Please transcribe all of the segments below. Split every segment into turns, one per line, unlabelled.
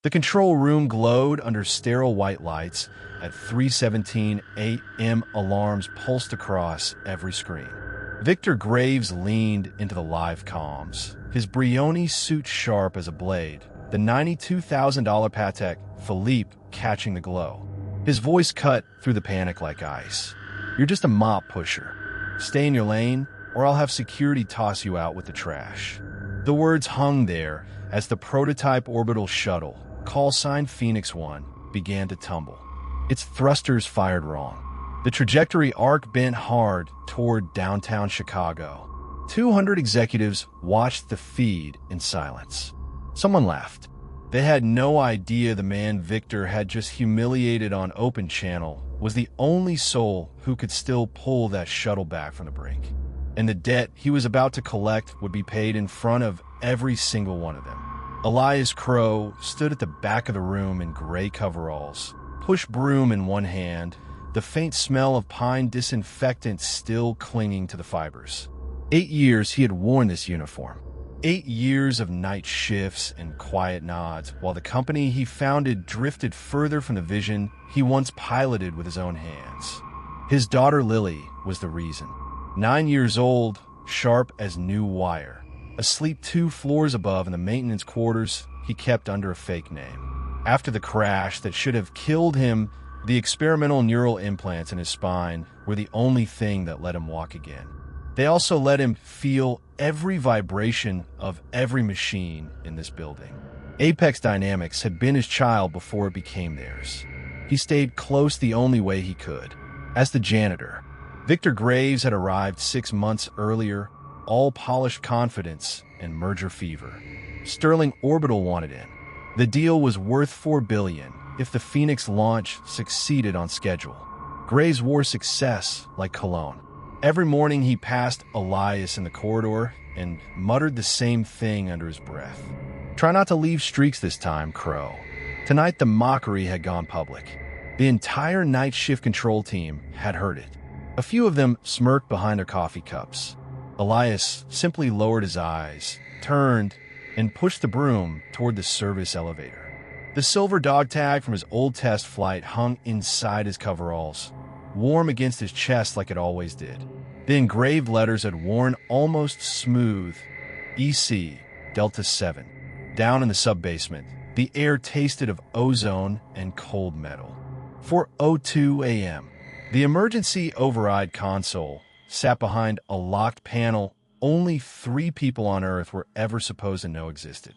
The control room glowed under sterile white lights. At 3:17 a.m., alarms pulsed across every screen. Victor Graves leaned into the live comms, his Brioni suit sharp as a blade, the $92,000 Patek Philippe catching the glow. His voice cut through the panic like ice. "You're just a mop pusher. Stay in your lane, or I'll have security toss you out with the trash." The words hung there as the prototype orbital shuttle, call sign Phoenix 1, began to tumble. Its thrusters fired wrong. The trajectory arc bent hard toward downtown Chicago. 200 executives watched the feed in silence. Someone laughed. They had no idea the man Victor had just humiliated on Open Channel was the only soul who could still pull that shuttle back from the brink. And the debt he was about to collect would be paid in front of every single one of them. Elias Crow stood at the back of the room in gray coveralls, push broom in one hand, the faint smell of pine disinfectant still clinging to the fibers. 8 years he had worn this uniform. 8 years of night shifts and quiet nods, while the company he founded drifted further from the vision he once piloted with his own hands. His daughter Lily was the reason. 9 years old, sharp as new wire. Asleep 2 floors above in the maintenance quarters he kept under a fake name. After the crash that should have killed him, the experimental neural implants in his spine were the only thing that let him walk again. They also let him feel every vibration of every machine in this building. Apex Dynamics had been his child before it became theirs. He stayed close the only way he could. As the janitor, Victor Graves had arrived 6 months earlier, all polished confidence and merger fever. Sterling Orbital wanted in. The deal was worth $4 billion if the Phoenix launch succeeded on schedule. Graves wore success like cologne. Every morning he passed Elias in the corridor and muttered the same thing under his breath. "Try not to leave streaks this time, Crow." Tonight the mockery had gone public. The entire night shift control team had heard it. A few of them smirked behind their coffee cups. Elias simply lowered his eyes, turned, and pushed the broom toward the service elevator. The silver dog tag from his old test flight hung inside his coveralls, warm against his chest like it always did. The engraved letters had worn almost smooth. EC, Delta 7. Down in the sub-basement, the air tasted of ozone and cold metal. 4:02 a.m. The emergency override console sat behind a locked panel only 3 people on Earth were ever supposed to know existed.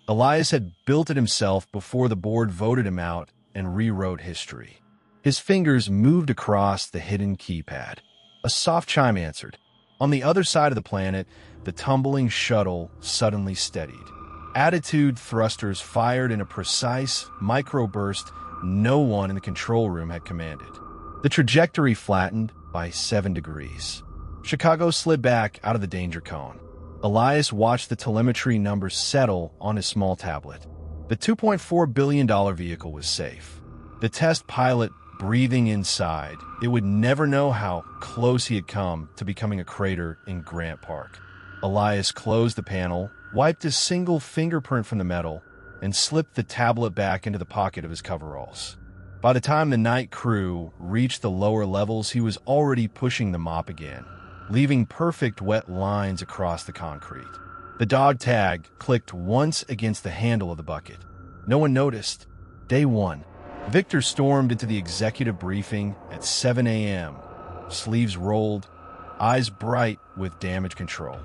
Elias had built it himself before the board voted him out and rewrote history. His fingers moved across the hidden keypad. A soft chime answered. On the other side of the planet, the tumbling shuttle suddenly steadied. Attitude thrusters fired in a precise microburst no one in the control room had commanded. The trajectory flattened by 7 degrees. Chicago slid back out of the danger cone. Elias watched the telemetry numbers settle on his small tablet. The $2.4 billion vehicle was safe. The test pilot breathing inside, it would never know how close he had come to becoming a crater in Grant Park. Elias closed the panel, wiped a single fingerprint from the metal, and slipped the tablet back into the pocket of his coveralls. By the time the night crew reached the lower levels, he was already pushing the mop again, leaving perfect wet lines across the concrete. The dog tag clicked once against the handle of the bucket. No one noticed. Day 1. Victor stormed into the executive briefing at 7 a.m., sleeves rolled, eyes bright with damage control.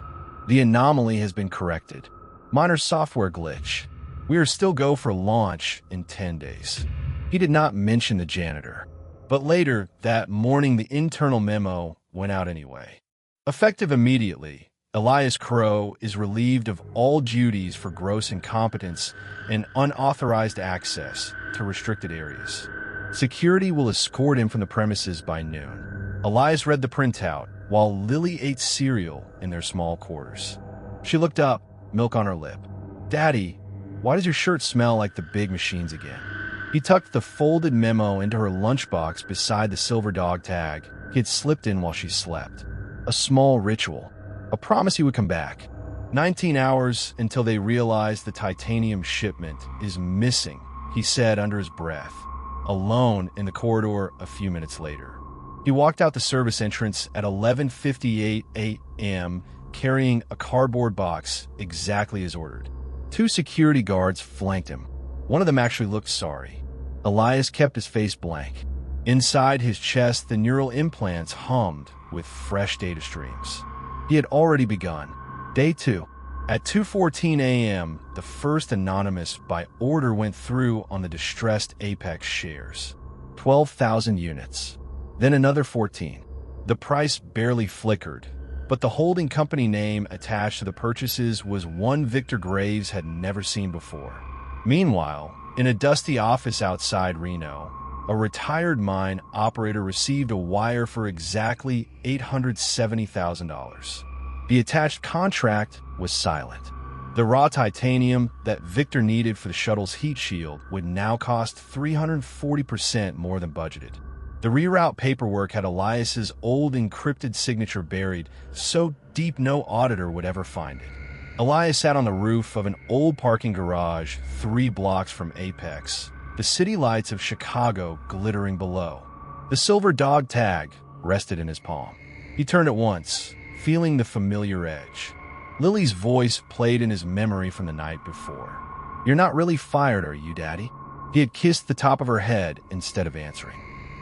The anomaly has been corrected. Minor software glitch. We are still go for launch in 10 days. He did not mention the janitor, but later that morning the internal memo went out anyway. Effective immediately, Elias Crow is relieved of all duties for gross incompetence and unauthorized access to restricted areas. Security will escort him from the premises by noon. Elias read the printout while Lily ate cereal in their small quarters. She looked up, milk on her lip. "Daddy, why does your shirt smell like the big machines again?" He tucked the folded memo into her lunchbox beside the silver dog tag he had slipped in while she slept. A small ritual. A promise he would come back. 19 hours until they realize the titanium shipment is missing he said under his breath, alone in the corridor a few minutes later. He walked out the service entrance at 11:58 a.m., carrying a cardboard box exactly as ordered. 2 security guards flanked him. One of them actually looked sorry. Elias kept his face blank. Inside his chest, the neural implants hummed with fresh data streams. He had already begun. Day 2. At 2:14 a.m., the first anonymous by order went through on the distressed Apex shares. 12,000 units. Then another 14. The price barely flickered, but the holding company name attached to the purchases was one Victor Graves had never seen before. Meanwhile, in a dusty office outside Reno, a retired mine operator received a wire for exactly $870,000. The attached contract was silent. The raw titanium that Victor needed for the shuttle's heat shield would now cost 340% more than budgeted. The reroute paperwork had Elias's old encrypted signature buried so deep no auditor would ever find it. Elias sat on the roof of an old parking garage 3 blocks from Apex, the city lights of Chicago glittering below. The silver dog tag rested in his palm. He turned it once, feeling the familiar edge. Lily's voice played in his memory from the night before. "You're not really fired, are you, Daddy?" He had kissed the top of her head instead of answering.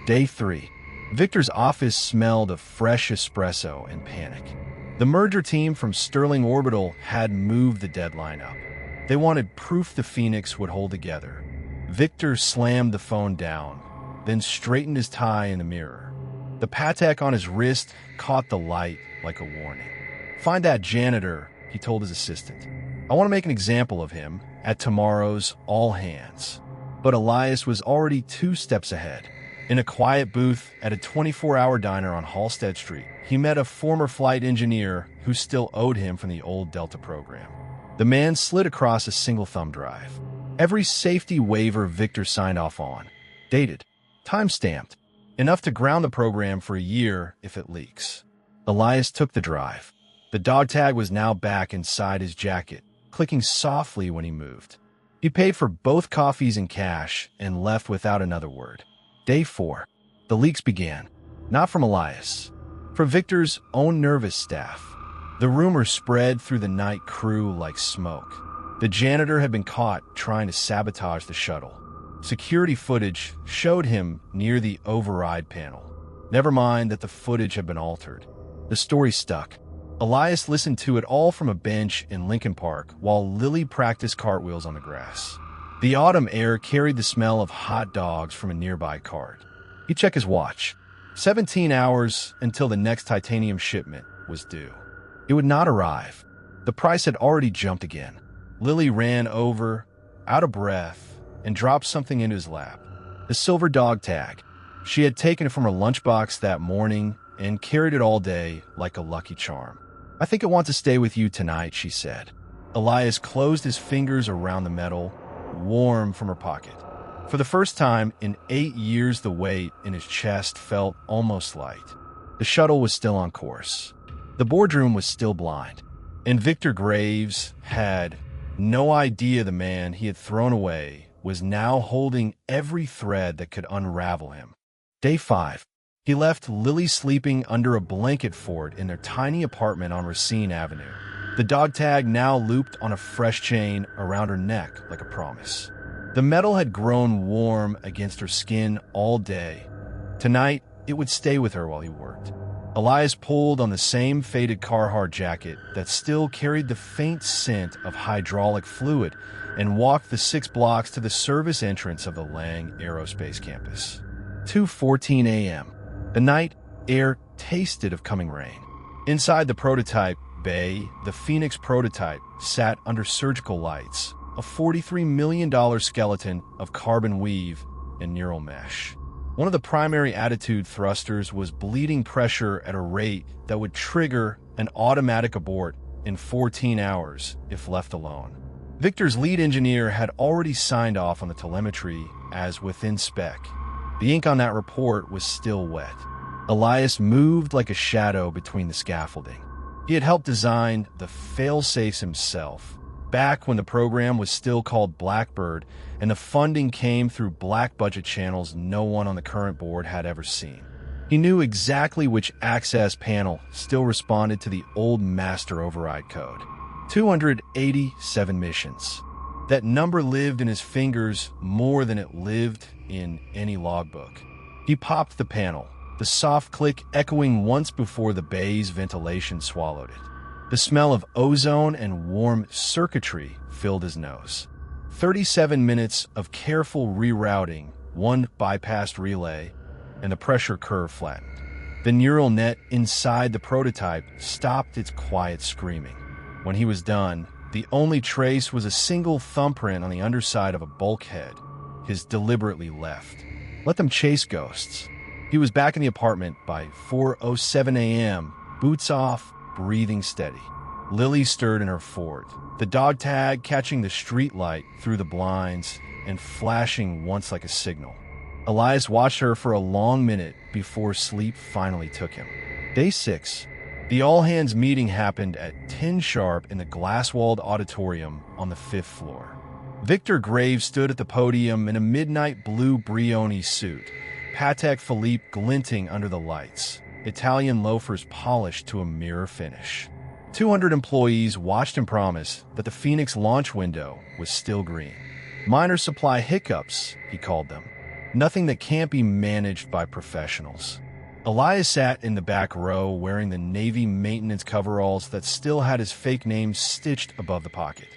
Day 3. Victor's office smelled of fresh espresso and panic. The merger team from Sterling Orbital had moved the deadline up. They wanted proof the Phoenix would hold together. Victor slammed the phone down, then straightened his tie in the mirror. The Patek on his wrist caught the light like a warning. "Find that janitor," he told his assistant. "I want to make an example of him at tomorrow's all hands." But Elias was already 2 steps ahead. In a quiet booth at a 24-hour diner on Halstead Street, he met a former flight engineer who still owed him from the old Delta program. The man slid across a single thumb drive. Every safety waiver Victor signed off on. Dated. Time-stamped. Enough to ground the program for a year if it leaks. Elias took the drive. The dog tag was now back inside his jacket, clicking softly when he moved. He paid for both coffees in cash and left without another word. Day 4. The leaks began. Not from Elias. From Victor's own nervous staff. The rumor spread through the night crew like smoke. The janitor had been caught trying to sabotage the shuttle. Security footage showed him near the override panel. Never mind that the footage had been altered. The story stuck. Elias listened to it all from a bench in Lincoln Park while Lily practiced cartwheels on the grass. The autumn air carried the smell of hot dogs from a nearby cart. He checked his watch. 17 hours until the next titanium shipment was due. It would not arrive. The price had already jumped again. Lily ran over, out of breath, and dropped something into his lap. The silver dog tag. She had taken it from her lunchbox that morning and carried it all day like a lucky charm. "I think it wants to stay with you tonight," she said. Elias closed his fingers around the metal, warm from her pocket. For the first time in 8 years, the weight in his chest felt almost light. The shuttle was still on course. The boardroom was still blind. And Victor Graves had no idea the man he had thrown away was now holding every thread that could unravel him. Day 5. He left Lily sleeping under a blanket fort in their tiny apartment on Racine Avenue. The dog tag now looped on a fresh chain around her neck like a promise. The metal had grown warm against her skin all day. Tonight, it would stay with her while he worked. Elias pulled on the same faded Carhartt jacket that still carried the faint scent of hydraulic fluid and walked the 6 blocks to the service entrance of the Lang Aerospace Campus. 2:14 a.m. The night air tasted of coming rain. Inside the prototype bay, the Phoenix prototype sat under surgical lights, a $43 million skeleton of carbon weave and neural mesh. One of the primary attitude thrusters was bleeding pressure at a rate that would trigger an automatic abort in 14 hours if left alone. Victor's lead engineer had already signed off on the telemetry as within spec. The ink on that report was still wet. Elias moved like a shadow between the scaffolding. He had helped design the fail-safes himself, back when the program was still called Blackbird, and the funding came through black budget channels no one on the current board had ever seen. He knew exactly which access panel still responded to the old master override code. 287 missions. That number lived in his fingers more than it lived in any logbook. He popped the panel, the soft click echoing once before the bay's ventilation swallowed it. The smell of ozone and warm circuitry filled his nose. 37 minutes of careful rerouting, one bypassed relay, and the pressure curve flattened. The neural net inside the prototype stopped its quiet screaming. When he was done, the only trace was a single thumbprint on the underside of a bulkhead, his deliberately left. Let them chase ghosts. He was back in the apartment by 4:07 a.m., boots off, breathing steady. Lily stirred in her Ford, the dog tag catching the street light through the blinds and flashing once like a signal. Elias watched her for a long minute before sleep finally took him. Day 6. The all-hands meeting happened at 10 sharp in the glass-walled auditorium on the 5th floor. Victor Graves stood at the podium in a midnight blue Brioni suit, Patek Philippe glinting under the lights, Italian loafers polished to a mirror finish. 200 employees watched him promise that the Phoenix launch window was still green. Minor supply hiccups, he called them. Nothing that can't be managed by professionals. Elias sat in the back row wearing the Navy maintenance coveralls that still had his fake name stitched above the pocket.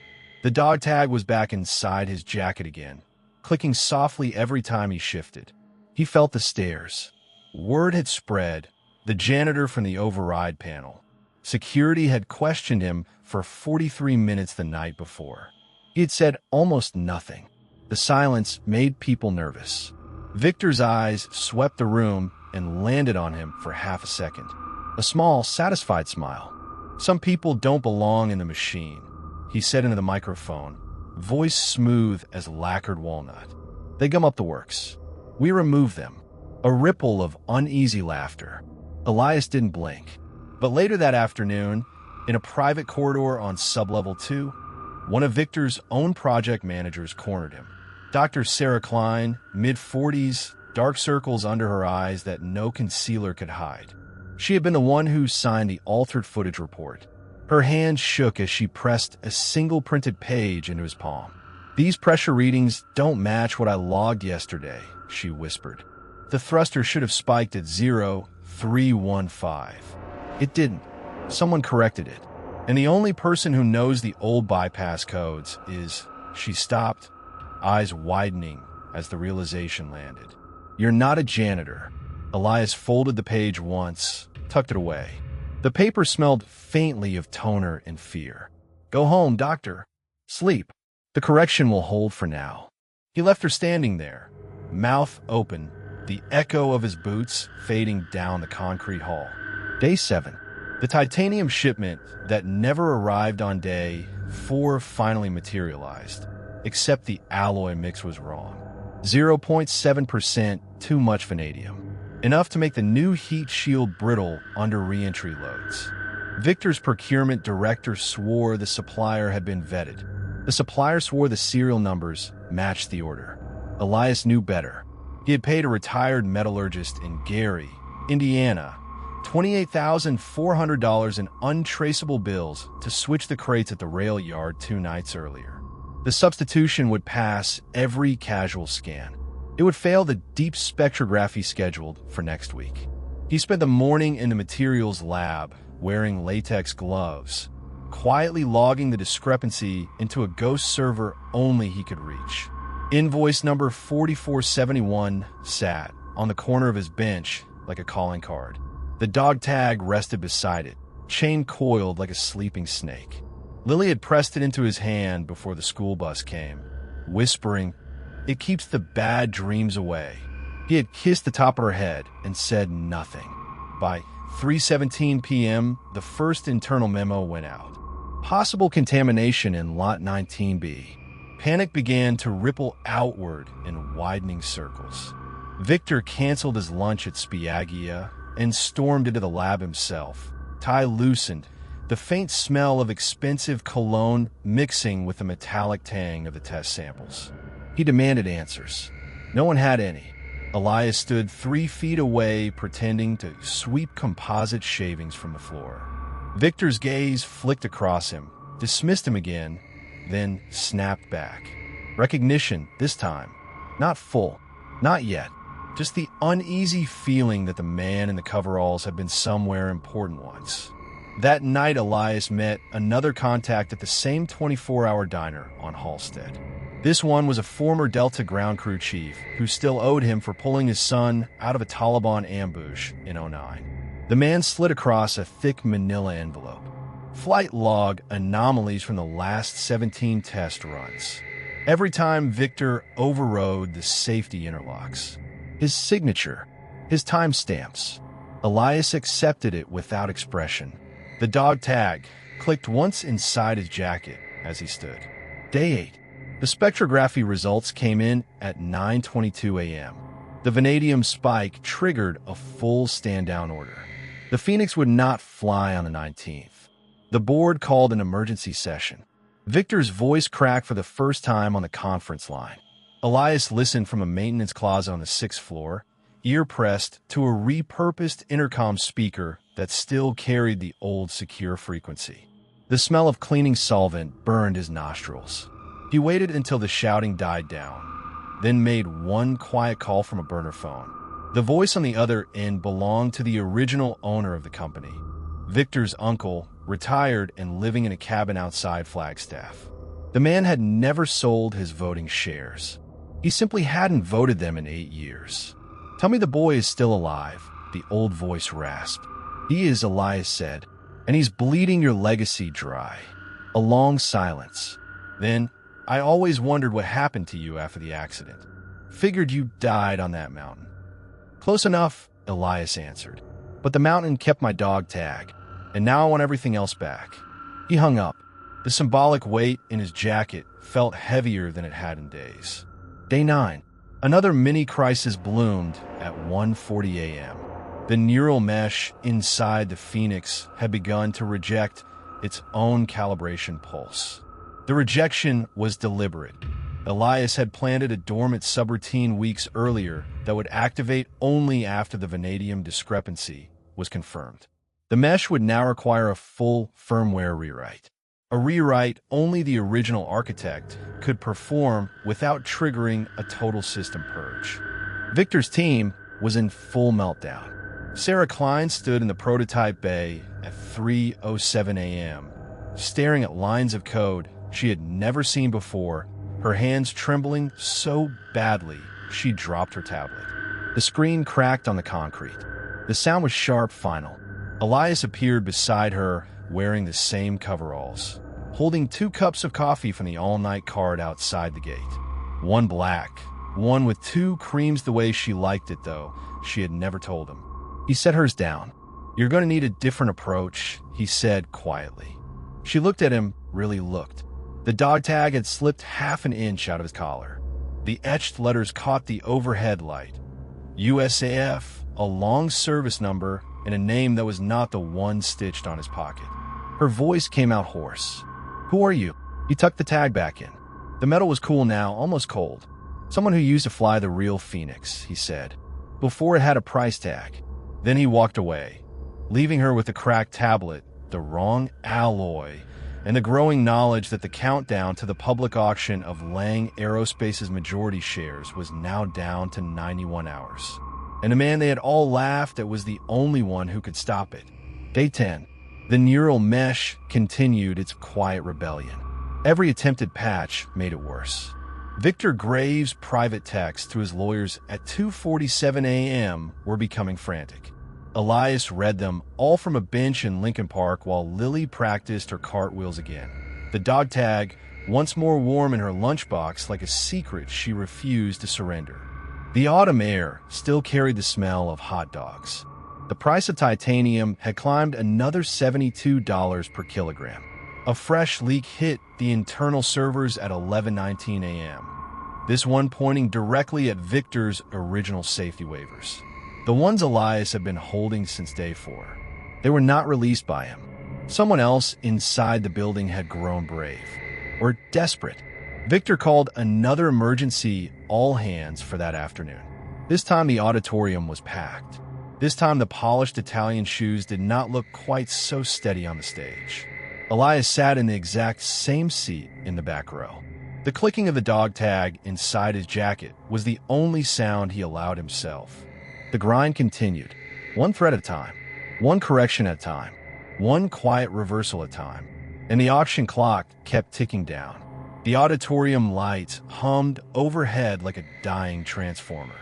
The dog tag was back inside his jacket again, clicking softly every time he shifted. He felt the stares. Word had spread, the janitor from the override panel. Security had questioned him for 43 minutes the night before. He had said almost nothing. The silence made people nervous. Victor's eyes swept the room and landed on him for half a second. A small, satisfied smile. Some people don't belong in the machine, he said into the microphone, voice smooth as lacquered walnut. They gum up the works. We remove them. A ripple of uneasy laughter. Elias didn't blink. But later that afternoon, in a private corridor on sublevel 2, one of Victor's own project managers cornered him. Dr. Sarah Klein, mid-40s, dark circles under her eyes that no concealer could hide. She had been the one who signed the altered footage report. Her hand shook as she pressed a single printed page into his palm. These pressure readings don't match what I logged yesterday, she whispered. The thruster should have spiked at 0315. It didn't. Someone corrected it. And the only person who knows the old bypass codes is... She stopped, eyes widening as the realization landed. You're not a janitor. Elias folded the page once, tucked it away. The paper smelled faintly of toner and fear. Go home, doctor. Sleep. The correction will hold for now. He left her standing there, mouth open, the echo of his boots fading down the concrete hall. Day 7. The titanium shipment that never arrived on day 4 finally materialized, except the alloy mix was wrong. 0.7% too much vanadium. Enough to make the new heat shield brittle under re-entry loads. Victor's procurement director swore the supplier had been vetted. The supplier swore the serial numbers matched the order. Elias knew better. He had paid a retired metallurgist in Gary, Indiana, $28,400 in untraceable bills to switch the crates at the rail yard 2 nights earlier. The substitution would pass every casual scan. It would fail the deep spectrography scheduled for next week. He spent the morning in the materials lab, wearing latex gloves, quietly logging the discrepancy into a ghost server only he could reach. Invoice number 4471 sat on the corner of his bench like a calling card. The dog tag rested beside it, chain coiled like a sleeping snake. Lily had pressed it into his hand before the school bus came, whispering, "It keeps the bad dreams away." He had kissed the top of her head and said nothing. By 3:17 p.m., the first internal memo went out. Possible contamination in Lot 19B. Panic began to ripple outward in widening circles. Victor canceled his lunch at Spiaggia and stormed into the lab himself, tie loosened, the faint smell of expensive cologne mixing with the metallic tang of the test samples. He demanded answers. No one had any. Elias stood 3 feet away, pretending to sweep composite shavings from the floor. Victor's gaze flicked across him, dismissed him again, then snapped back. Recognition this time. Not full. Not yet. Just the uneasy feeling that the man in the coveralls had been somewhere important once. That night, Elias met another contact at the same 24-hour diner on Halstead. This one was a former Delta ground crew chief who still owed him for pulling his son out of a Taliban ambush in '09. The man slid across a thick manila envelope. Flight log anomalies from the last 17 test runs. Every time Victor overrode the safety interlocks. His signature, his timestamps. Elias accepted it without expression. The dog tag clicked once inside his jacket as he stood. Day 8. The spectrography results came in at 9:22 a.m. The vanadium spike triggered a full stand-down order. The Phoenix would not fly on the 19th. The board called an emergency session. Victor's voice cracked for the first time on the conference line. Elias listened from a maintenance closet on the 6th floor, ear pressed to a repurposed intercom speaker that still carried the old secure frequency. The smell of cleaning solvent burned his nostrils. He waited until the shouting died down, then made one quiet call from a burner phone. The voice on the other end belonged to the original owner of the company, Victor's uncle, retired and living in a cabin outside Flagstaff. The man had never sold his voting shares. He simply hadn't voted them in 8 years. "Tell me the boy is still alive," the old voice rasped. "He is," Elias said, "and he's bleeding your legacy dry." A long silence. Then, "I always wondered what happened to you after the accident. Figured you died on that mountain." "Close enough," Elias answered. "But the mountain kept my dog tag, and now I want everything else back." He hung up. The symbolic weight in his jacket felt heavier than it had in days. Day 9. Another mini-crisis bloomed at 1:40 a.m. The neural mesh inside the Phoenix had begun to reject its own calibration pulse. The rejection was deliberate. Elias had planted a dormant subroutine weeks earlier that would activate only after the vanadium discrepancy was confirmed. The mesh would now require a full firmware rewrite. A rewrite only the original architect could perform without triggering a total system purge. Victor's team was in full meltdown. Sarah Klein stood in the prototype bay at 3:07 a.m., staring at lines of code she had never seen before, her hands trembling so badly she dropped her tablet. The screen cracked on the concrete. The sound was sharp, final. Elias appeared beside her, wearing the same coveralls, holding 2 cups of coffee from the all-night card outside the gate. One black, one with 2 creams the way she liked it, though she had never told him. He set hers down. "You're going to need a different approach," he said quietly. She looked at him, really looked. The dog tag had slipped half an inch out of his collar. The etched letters caught the overhead light. USAF, a long service number, and a name that was not the one stitched on his pocket. Her voice came out hoarse. "Who are you?" He tucked the tag back in. The metal was cool now, almost cold. "Someone who used to fly the real Phoenix," he said, "before it had a price tag." Then he walked away, leaving her with the cracked tablet, the wrong alloy, and the growing knowledge that the countdown to the public auction of Lang Aerospace's majority shares was now down to 91 hours. And the man they had all laughed at was the only one who could stop it. Day 10. The neural mesh continued its quiet rebellion. Every attempted patch made it worse. Victor Graves' private texts to his lawyers at 2:47 a.m. were becoming frantic. Elias read them, all from a bench in Lincoln Park while Lily practiced her cartwheels again. The dog tag, once more warm in her lunchbox like a secret she refused to surrender. The autumn air still carried the smell of hot dogs. The price of titanium had climbed another $72 per kilogram. A fresh leak hit the internal servers at 11:19 a.m., this one pointing directly at Victor's original safety waivers. The ones Elias had been holding since day 4. They were not released by him. Someone else inside the building had grown brave, or desperate. Victor called another emergency all-hands for that afternoon. This time the auditorium was packed. This time the polished Italian shoes did not look quite so steady on the stage. Elias sat in the exact same seat in the back row. The clicking of the dog tag inside his jacket was the only sound he allowed himself. The grind continued, one thread at a time, one correction at a time, one quiet reversal at a time, and the auction clock kept ticking down. The auditorium lights hummed overhead like a dying transformer.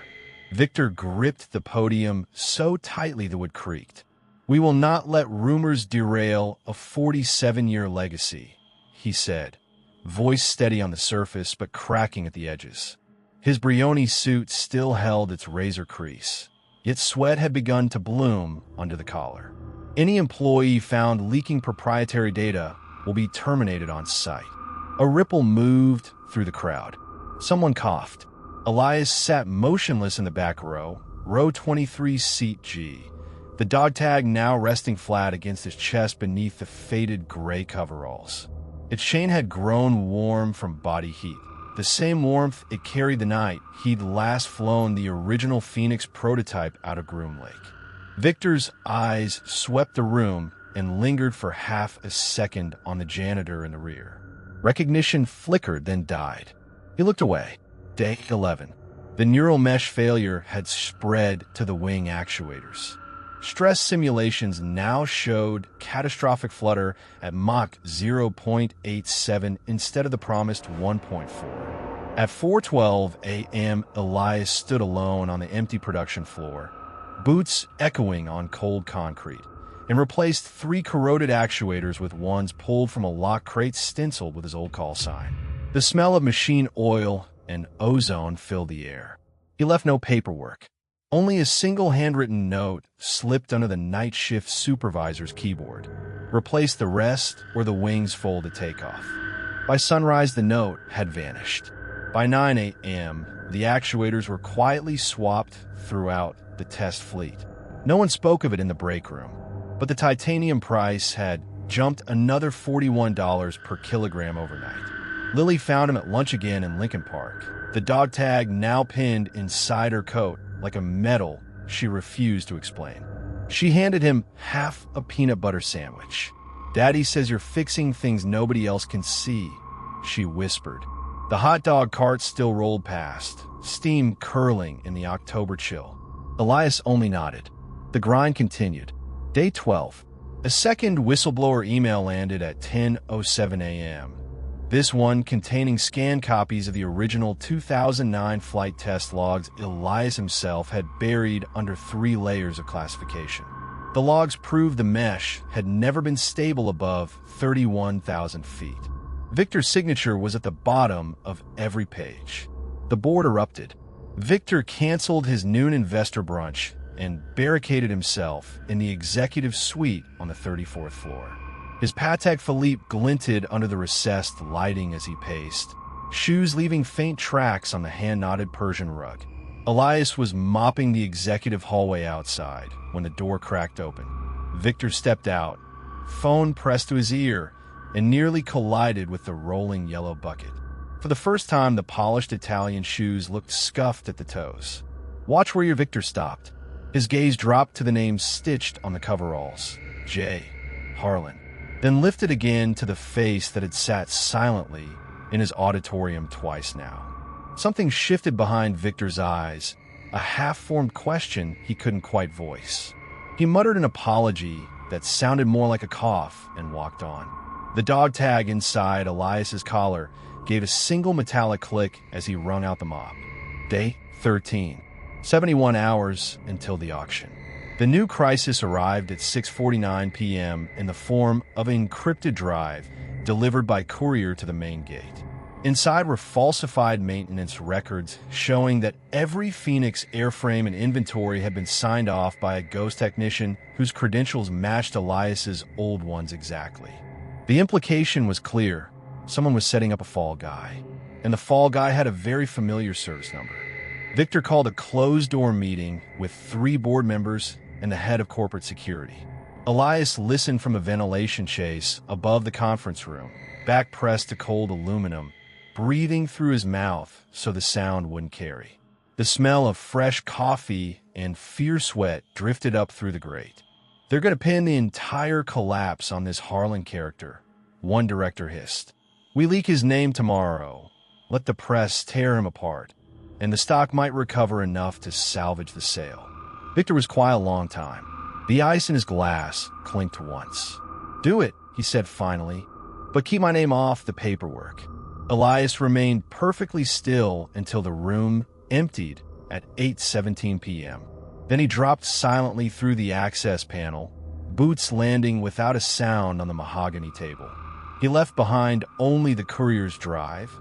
Victor gripped the podium so tightly the wood creaked. "We will not let rumors derail a 47-year legacy," he said, voice steady on the surface but cracking at the edges. His Brioni suit still held its razor crease, yet sweat had begun to bloom under the collar. Any employee found leaking proprietary data will be terminated on sight. A ripple moved through the crowd. Someone coughed. Elias sat motionless in the back row, row 23, seat G, the dog tag now resting flat against his chest beneath the faded gray coveralls. Its chain had grown warm from body heat, the same warmth it carried the night he'd last flown the original Phoenix prototype out of Groom Lake. Victor's eyes swept the room and lingered for half a second on the janitor in the rear. Recognition flickered, then died. He looked away. Day 11. The neural mesh failure had spread to the wing actuators. Stress simulations now showed catastrophic flutter at Mach 0.87 instead of the promised 1.4. At 4:12 a.m., Elias stood alone on the empty production floor, boots echoing on cold concrete, and replaced 3 corroded actuators with ones pulled from a locked crate stenciled with his old call sign. The smell of machine oil and ozone filled the air. He left no paperwork. Only a single handwritten note slipped under the night shift supervisor's keyboard. Replace the rest or the wings fold to takeoff. By sunrise, the note had vanished. By 9 a.m., the actuators were quietly swapped throughout the test fleet. No one spoke of it in the break room, but the titanium price had jumped another $41 per kilogram overnight. Lily found him at lunch again in Lincoln Park, the dog tag now pinned inside her coat like a medal she refused to explain. She handed him half a peanut butter sandwich. "Daddy says you're fixing things nobody else can see," she whispered. The hot dog cart still rolled past, steam curling in the October chill. Elias only nodded. The grind continued. Day 12. A second whistleblower email landed at 10:07 a.m. This one containing scanned copies of the original 2009 flight test logs Elias himself had buried under 3 layers of classification. The logs proved the mesh had never been stable above 31,000 feet. Victor's signature was at the bottom of every page. The board erupted. Victor canceled his noon investor brunch and barricaded himself in the executive suite on the 34th floor. His Patek Philippe glinted under the recessed lighting as he paced, shoes leaving faint tracks on the hand-knotted Persian rug. Elias was mopping the executive hallway outside when the door cracked open. Victor stepped out, phone pressed to his ear, and nearly collided with the rolling yellow bucket. For the first time, the polished Italian shoes looked scuffed at the toes. "Watch where your Victor stopped." His gaze dropped to the names stitched on the coveralls. J. Harlan. Then lifted again to the face that had sat silently in his auditorium twice now. Something shifted behind Victor's eyes, a half-formed question he couldn't quite voice. He muttered an apology that sounded more like a cough and walked on. The dog tag inside Elias's collar gave a single metallic click as he wrung out the mop. Day 13. 71 hours until the auction. The new crisis arrived at 6:49 p.m. in the form of an encrypted drive delivered by courier to the main gate. Inside were falsified maintenance records showing that every Phoenix airframe and inventory had been signed off by a ghost technician whose credentials matched Elias's old ones exactly. The implication was clear. Someone was setting up a fall guy, and the fall guy had a very familiar service number. Victor called a closed-door meeting with 3 board members and the head of corporate security. Elias listened from a ventilation chase above the conference room, back pressed to cold aluminum, breathing through his mouth so the sound wouldn't carry. The smell of fresh coffee and fierce sweat drifted up through the grate. "They're going to pin the entire collapse on this Harlan character," one director hissed. "We leak his name tomorrow. Let the press tear him apart, and the stock might recover enough to salvage the sale." Victor was quiet a long time. The ice in his glass clinked once. "Do it," he said finally, "but keep my name off the paperwork." Elias remained perfectly still until the room emptied at 8:17 p.m. Then he dropped silently through the access panel, boots landing without a sound on the mahogany table. He left behind only the courier's drive,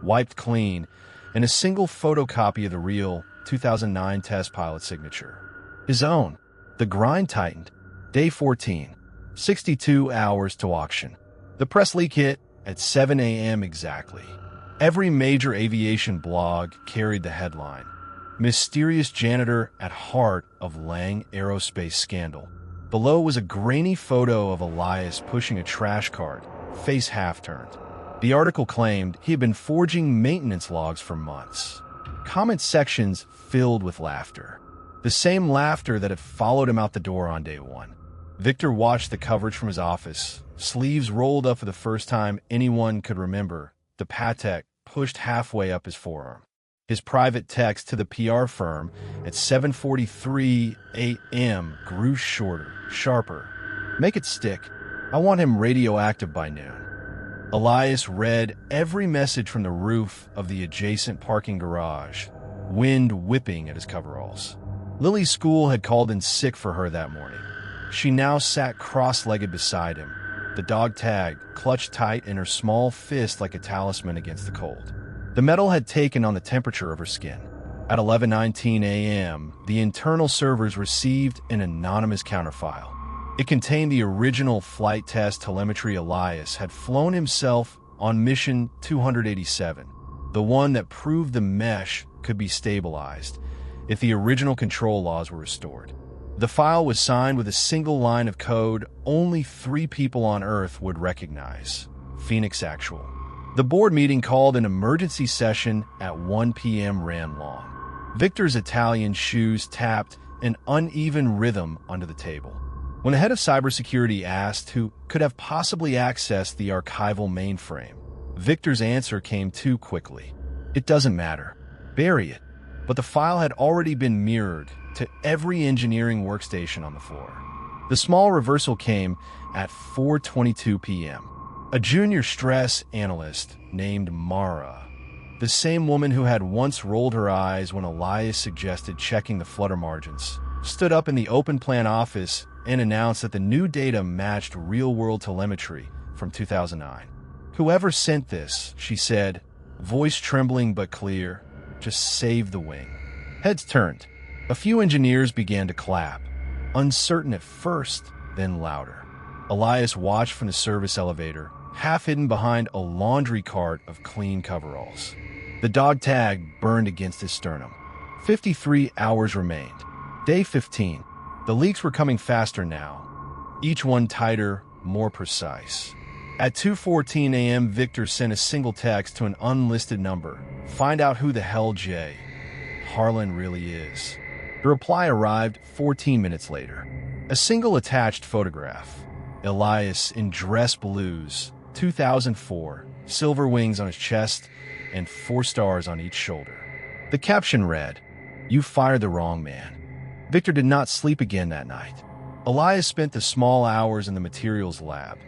wiped clean, and a single photocopy of the real 2009 test pilot signature. His own. The grind tightened. Day 14. 62 hours to auction. The press leak hit at 7 a.m. exactly. Every major aviation blog carried the headline, "Mysterious Janitor at Heart of Lang Aerospace Scandal." Below was a grainy photo of Elias pushing a trash cart, face half-turned. The article claimed he had been forging maintenance logs for months. Comment sections filled with laughter. The same laughter that had followed him out the door on day one. Victor watched the coverage from his office, sleeves rolled up for the first time anyone could remember, the Patek pushed halfway up his forearm. His private text to the PR firm at 7:43 a.m. grew shorter, sharper. "Make it stick. I want him radioactive by noon." Elias read every message from the roof of the adjacent parking garage, wind whipping at his coveralls. Lily's school had called in sick for her that morning. She now sat cross-legged beside him, the dog tag clutched tight in her small fist like a talisman against the cold. The metal had taken on the temperature of her skin. At 11:19 a.m., the internal servers received an anonymous counterfile. It contained the original flight test telemetry Elias had flown himself on mission 287, the one that proved the mesh could be stabilized if the original control laws were restored. The file was signed with a single line of code only 3 people on Earth would recognize: Phoenix Actual. The board meeting, called an emergency session at 1 p.m., ran long. Victor's Italian shoes tapped an uneven rhythm onto the table. When the head of cybersecurity asked who could have possibly accessed the archival mainframe, Victor's answer came too quickly. "It doesn't matter. Bury it." But the file had already been mirrored to every engineering workstation on the floor. The small reversal came at 4:22 p.m. A junior stress analyst named Mara, the same woman who had once rolled her eyes when Elias suggested checking the flutter margins, stood up in the open plan office and announced that the new data matched real-world telemetry from 2009. "Whoever sent this," she said, voice trembling but clear, "just save the wing." Heads turned. A few engineers began to clap, uncertain at first, then louder. Elias watched from the service elevator, half hidden behind a laundry cart of clean coveralls. The dog tag burned against his sternum. 53 hours remained. Day 15. The leaks were coming faster now, each one tighter, more precise. At 2:14 a.m., Victor sent a single text to an unlisted number. "Find out who the hell Jay Harlan really is." The reply arrived 14 minutes later. A single attached photograph. Elias in dress blues, 2004, silver wings on his chest, and 4 stars on each shoulder. The caption read, "You fired the wrong man." Victor did not sleep again that night. Elias spent the small hours in the materials lab,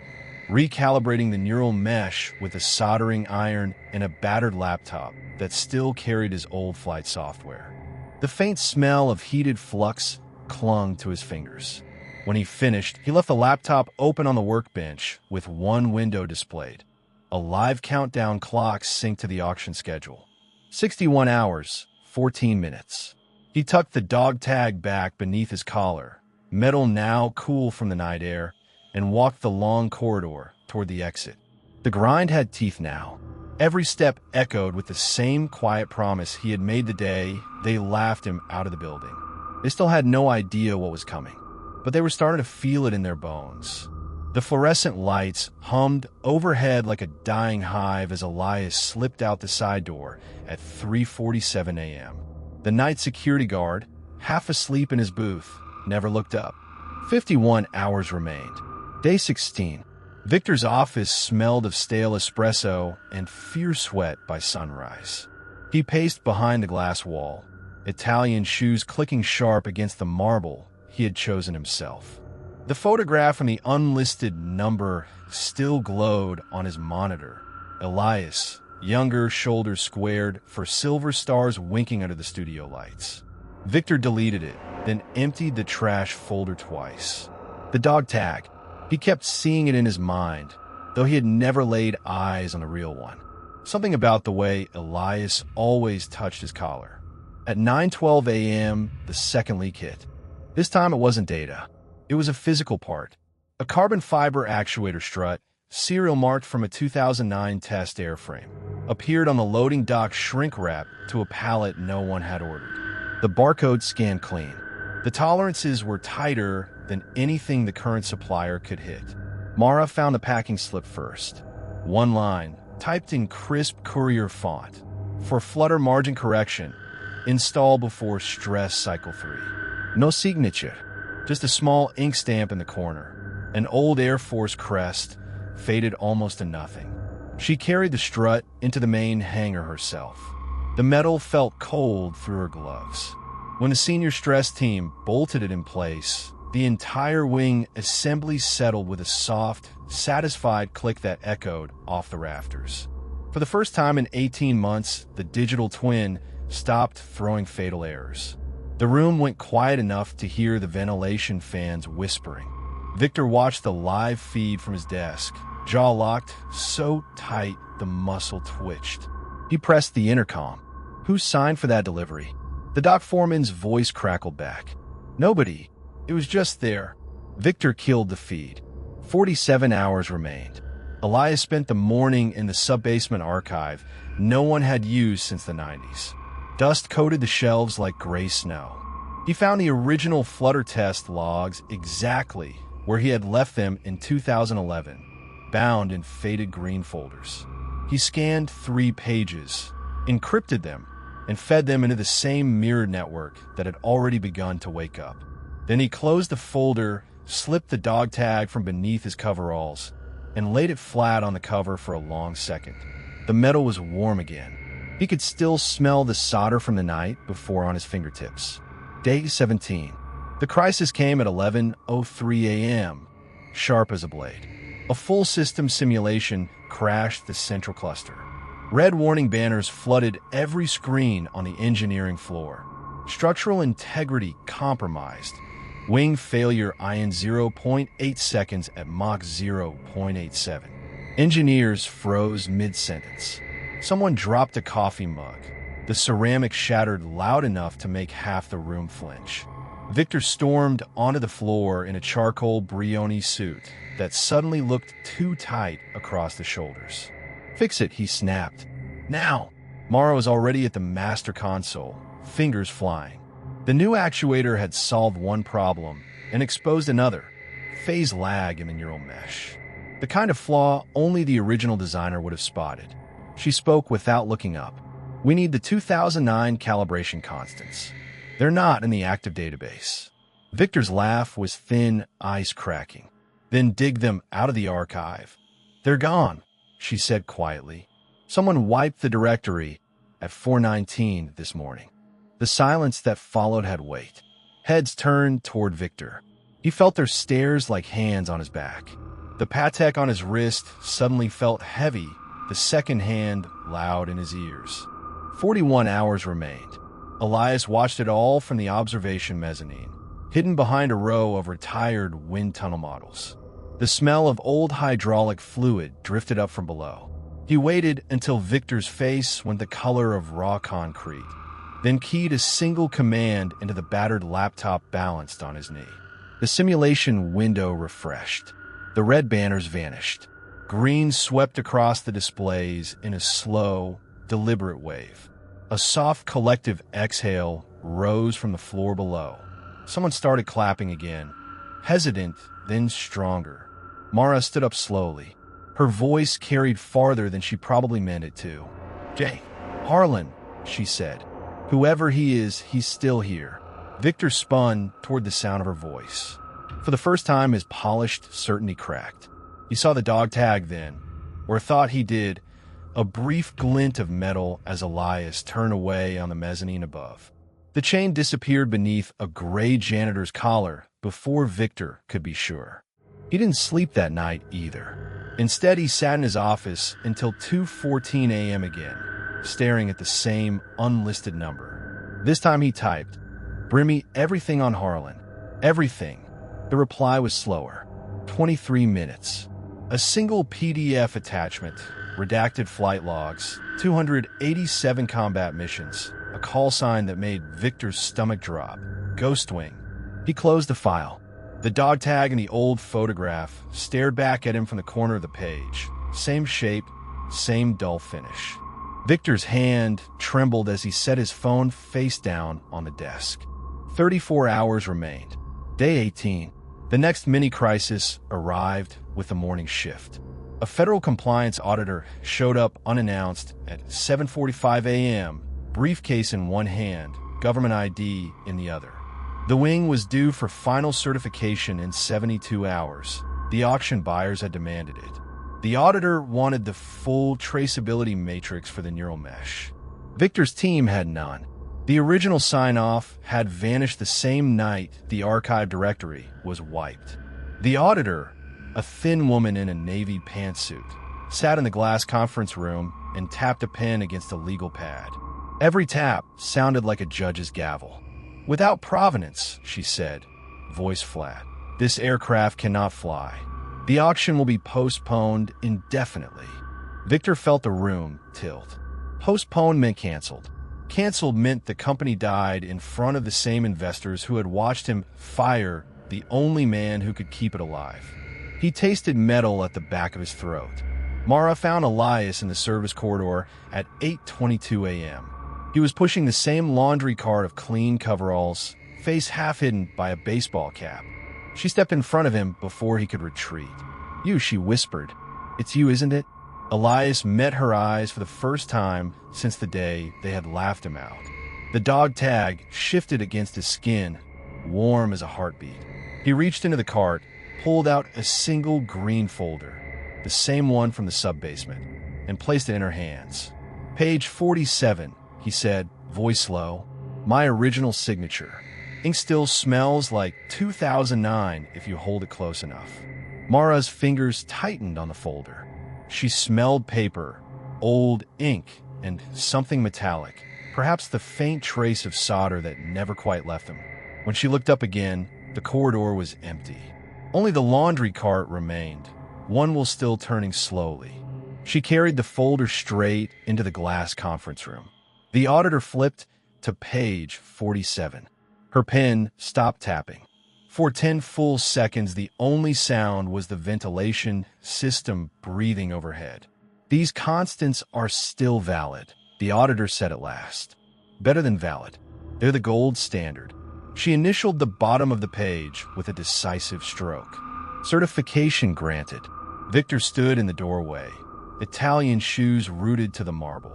recalibrating the neural mesh with a soldering iron and a battered laptop that still carried his old flight software. The faint smell of heated flux clung to his fingers. When he finished, he left the laptop open on the workbench with one window displayed. A live countdown clock synced to the auction schedule. 61 hours, 14 minutes. He tucked the dog tag back beneath his collar, metal now cool from the night air, and walked the long corridor toward the exit. The grind had teeth now. Every step echoed with the same quiet promise he had made the day they laughed him out of the building. They still had no idea what was coming, but they were starting to feel it in their bones. The fluorescent lights hummed overhead like a dying hive as Elias slipped out the side door at 3:47 a.m. The night security guard, half asleep in his booth, never looked up. 51 hours remained. Day 16. Victor's office smelled of stale espresso and fierce sweat by sunrise. He paced behind the glass wall, Italian shoes clicking sharp against the marble he had chosen himself. The photograph and the unlisted number still glowed on his monitor. Elias, younger, shoulders squared, for silver stars winking under the studio lights. Victor deleted it, then emptied the trash folder twice. The dog tag. He kept seeing it in his mind, though he had never laid eyes on the real one. Something about the way Elias always touched his collar. At 9:12 a.m., the second leak hit. This time it wasn't data. It was a physical part. A carbon fiber actuator strut, serial marked from a 2009 test airframe, appeared on the loading dock shrink wrap to a pallet no one had ordered. The barcode scanned clean. The tolerances were tighter than anything the current supplier could hit. Mara found the packing slip first. One line, typed in crisp courier font. For flutter margin correction, install before stress cycle 3. No signature. Just a small ink stamp in the corner. An old Air Force crest, faded almost to nothing. She carried the strut into the main hangar herself. The metal felt cold through her gloves. When the senior stress team bolted it in place, the entire wing assembly settled with a soft, satisfied click that echoed off the rafters. For the first time in 18 months, the digital twin stopped throwing fatal errors. The room went quiet enough to hear the ventilation fans whispering. Victor watched the live feed from his desk, jaw locked so tight the muscle twitched. He pressed the intercom. Who signed for that delivery? The dock foreman's voice crackled back. Nobody. It was just there. Victor killed the feed. 47 hours remained. Elias spent the morning in the sub-basement archive no one had used since the 90s. Dust coated the shelves like gray snow. He found the original Flutter test logs exactly where he had left them in 2011, bound in faded green folders. He scanned 3 pages, encrypted them, and fed them into the same mirror network that had already begun to wake up. Then he closed the folder, slipped the dog tag from beneath his coveralls, and laid it flat on the cover for a long second. The metal was warm again. He could still smell the solder from the night before on his fingertips. Day 17. The crisis came at 11:03 a.m., sharp as a blade. A full system simulation crashed the central cluster. Red warning banners flooded every screen on the engineering floor. Structural integrity compromised. Wing failure IN 0.8 seconds at Mach 0.87. Engineers froze mid-sentence. Someone dropped a coffee mug. The ceramic shattered loud enough to make half the room flinch. Victor stormed onto the floor in a charcoal Brioni suit that suddenly looked too tight across the shoulders. Fix it, he snapped. Now! Mara was already at the master console, fingers flying. The new actuator had solved one problem and exposed another. Phase lag in the neural mesh. The kind of flaw only the original designer would have spotted. She spoke without looking up. We need the 2009 calibration constants. They're not in the active database. Victor's laugh was thin, ice cracking. Then dig them out of the archive. They're gone, she said quietly. Someone wiped the directory at 4:19 this morning. The silence that followed had weight. Heads turned toward Victor. He felt their stares like hands on his back. The Patek on his wrist suddenly felt heavy, the second hand loud in his ears. 41 hours remained. Elias watched it all from the observation mezzanine, hidden behind a row of retired wind tunnel models. The smell of old hydraulic fluid drifted up from below. He waited until Victor's face went the color of raw concrete, then keyed a single command into the battered laptop balanced on his knee. The simulation window refreshed. The red banners vanished. Green swept across the displays in a slow, deliberate wave. A soft collective exhale rose from the floor below. Someone started clapping again, hesitant, then stronger. Mara stood up slowly. Her voice carried farther than she probably meant it to. "Jay, Harlan," she said. "Whoever he is, he's still here." Victor spun toward the sound of her voice. For the first time, his polished certainty cracked. He saw the dog tag then, or thought he did, a brief glint of metal as Elias turned away on the mezzanine above. The chain disappeared beneath a gray janitor's collar before Victor could be sure. He didn't sleep that night either. Instead, he sat in his office until 2:14 a.m. again, staring at the same unlisted number. This time he typed, "Bring me everything on Harlan. Everything." The reply was slower. 23 minutes. A single PDF attachment, redacted flight logs, 287 combat missions, a call sign that made Victor's stomach drop. Ghost Wing. He closed the file. The dog tag and the old photograph stared back at him from the corner of the page. Same shape, same dull finish. Victor's hand trembled as he set his phone face down on the desk. 34 hours remained. Day 18. The next mini-crisis arrived with the morning shift. A federal compliance auditor showed up unannounced at 7:45 a.m., briefcase in one hand, government ID in the other. The wing was due for final certification in 72 hours. The auction buyers had demanded it. The auditor wanted the full traceability matrix for the neural mesh. Victor's team had none. The original sign-off had vanished the same night the archive directory was wiped. The auditor, a thin woman in a navy pantsuit, sat in the glass conference room and tapped a pen against a legal pad. Every tap sounded like a judge's gavel. "Without provenance," she said, voice flat. "This aircraft cannot fly. The auction will be postponed indefinitely." Victor felt the room tilt. Postponed meant canceled. Canceled meant the company died in front of the same investors who had watched him fire the only man who could keep it alive. He tasted metal at the back of his throat. Mara found Elias in the service corridor at 8:22 a.m. He was pushing the same laundry cart of clean coveralls, face half hidden by a baseball cap. She stepped in front of him before he could retreat. "You," she whispered. "It's you, isn't it?" Elias met her eyes for the first time since the day they had laughed him out. The dog tag shifted against his skin, warm as a heartbeat. He reached into the cart, pulled out a single green folder, the same one from the sub-basement, and placed it in her hands. "Page 47, he said, voice low. "My original signature. Ink still smells like 2009 if you hold it close enough." Mara's fingers tightened on the folder. She smelled paper, old ink, and something metallic, perhaps the faint trace of solder that never quite left them. When she looked up again, the corridor was empty. Only the laundry cart remained, one wheel still turning slowly. She carried the folder straight into the glass conference room. The auditor flipped to page 47. Her pen stopped tapping. For 10 full seconds, the only sound was the ventilation system breathing overhead. "These constants are still valid," the auditor said at last. "Better than valid. They're the gold standard." She initialed the bottom of the page with a decisive stroke. "Certification granted." Victor stood in the doorway, Italian shoes rooted to the marble.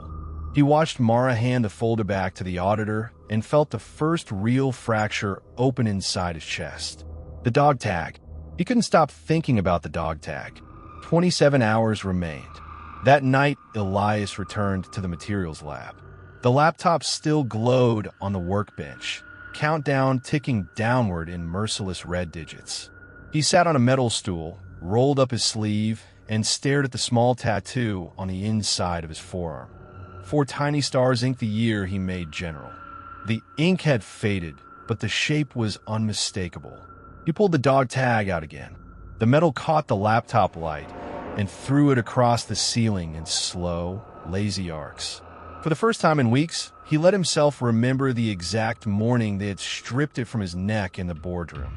He watched Mara hand the folder back to the auditor and felt the first real fracture open inside his chest. The dog tag. He couldn't stop thinking about the dog tag. 27 hours remained. That night, Elias returned to the materials lab. The laptop still glowed on the workbench, countdown ticking downward in merciless red digits. He sat on a metal stool, rolled up his sleeve, and stared at the small tattoo on the inside of his forearm. 4 tiny stars inked the year he made general. The ink had faded, but the shape was unmistakable. He pulled the dog tag out again. The metal caught the laptop light and threw it across the ceiling in slow, lazy arcs. For the first time in weeks, he let himself remember the exact morning they had stripped it from his neck in the boardroom.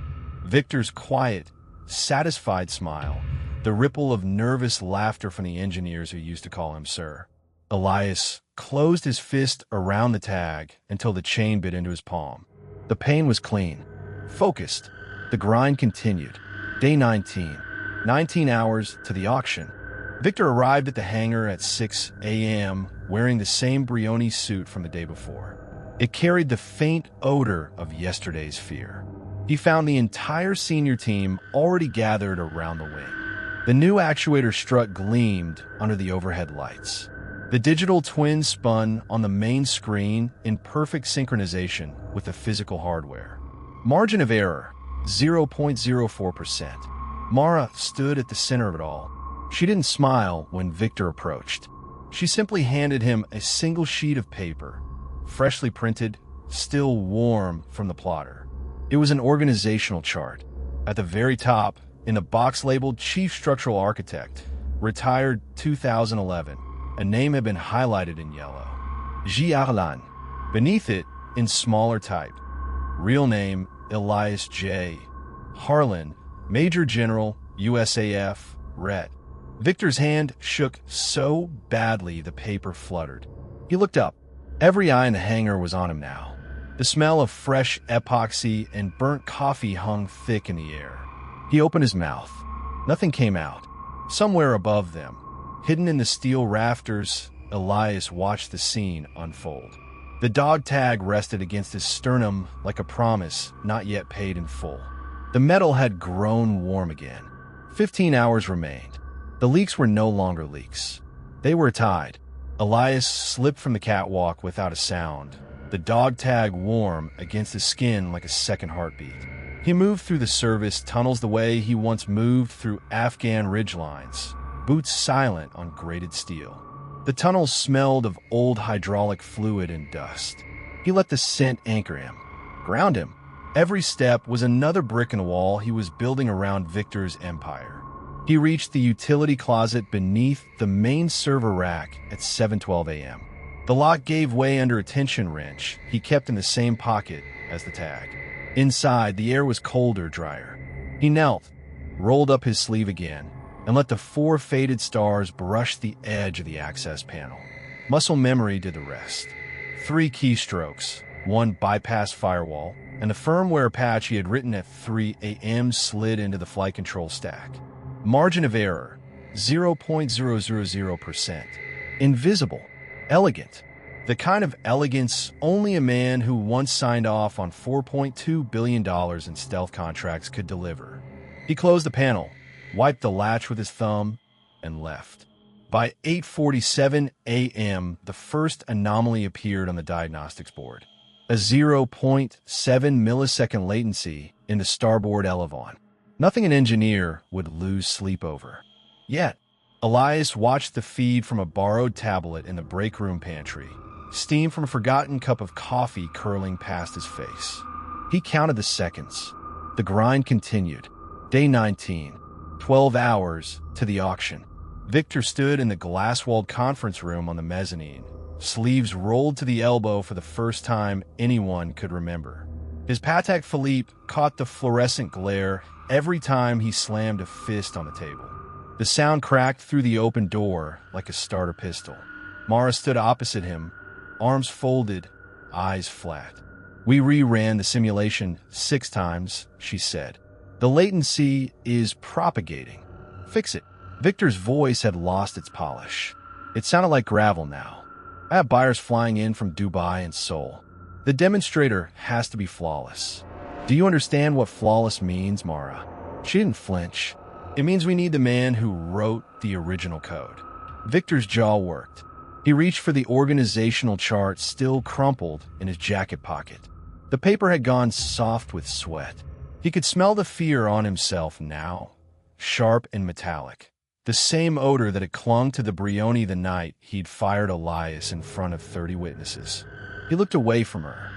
Victor's quiet, satisfied smile, the ripple of nervous laughter from the engineers who used to call him sir. Elias closed his fist around the tag until the chain bit into his palm. The pain was clean, focused, The grind continued. Day 19. 19 hours to the auction. Victor arrived at the hangar at 6 a.m. wearing the same Brioni suit from the day before. It carried the faint odor of yesterday's fear. He found the entire senior team already gathered around the wing. The new actuator strut gleamed under the overhead lights. The digital twin spun on the main screen in perfect synchronization with the physical hardware. Margin of error, 0.04%. Mara stood at the center of it all. She didn't smile when Victor approached. She simply handed him a single sheet of paper, freshly printed, still warm from the plotter. It was an organizational chart. At the very top, in the box labeled Chief Structural Architect, retired 2011, a name had been highlighted in yellow. G. Arlan. Beneath it, in smaller type, real name Elias J. Harlan, Major General, USAF, Ret. Victor's hand shook so badly the paper fluttered. He looked up. Every eye in the hangar was on him now. The smell of fresh epoxy and burnt coffee hung thick in the air. He opened his mouth. Nothing came out. Somewhere above them, hidden in the steel rafters, Elias watched the scene unfold. The dog tag rested against his sternum like a promise not yet paid in full. The metal had grown warm again. 15 hours remained. The leaks were no longer leaks. They were tied. Elias slipped from the catwalk without a sound, the dog tag warm against his skin like a second heartbeat. He moved through the service tunnels the way he once moved through Afghan ridgelines, boots silent on grated steel. The tunnels smelled of old hydraulic fluid and dust. He let the scent anchor him, ground him. Every step was another brick in the wall he was building around Victor's empire. He reached the utility closet beneath the main server rack at 7:12 a.m. The lock gave way under a tension wrench he kept in the same pocket as the tag. Inside, the air was colder, drier. He knelt, rolled up his sleeve again, and let the 4 faded stars brush the edge of the access panel. Muscle memory did the rest. 3 keystrokes, 1 bypass firewall, and the firmware patch he had written at 3 a.m. slid into the flight control stack. Margin of error, 0.000%. Invisible. Elegant. The kind of elegance only a man who once signed off on $4.2 billion in stealth contracts could deliver. He closed the panel, wiped the latch with his thumb, and left. By 8:47 a.m., the first anomaly appeared on the diagnostics board. A 0.7 millisecond latency in the starboard elevon. Nothing an engineer would lose sleep over. Yet, Elias watched the feed from a borrowed tablet in the break room pantry, steam from a forgotten cup of coffee curling past his face. He counted the seconds. The grind continued. Day 19, 12 hours to the auction. Victor stood in the glass-walled conference room on the mezzanine, sleeves rolled to the elbow for the first time anyone could remember. His Patek Philippe caught the fluorescent glare every time he slammed a fist on the table. The sound cracked through the open door like a starter pistol. Mara stood opposite him, arms folded, eyes flat. "We reran the simulation 6 times, she said. "The latency is propagating. Fix it." Victor's voice had lost its polish. It sounded like gravel now. "I have buyers flying in from Dubai and Seoul. The demonstrator has to be flawless." "Do you understand what flawless means, Mara?" She didn't flinch. "It means we need the man who wrote the original code." Victor's jaw worked. He reached for the organizational chart still crumpled in his jacket pocket. The paper had gone soft with sweat. He could smell the fear on himself now, sharp and metallic. The same odor that had clung to the Brioni the night he'd fired Elias in front of 30 witnesses. He looked away from her.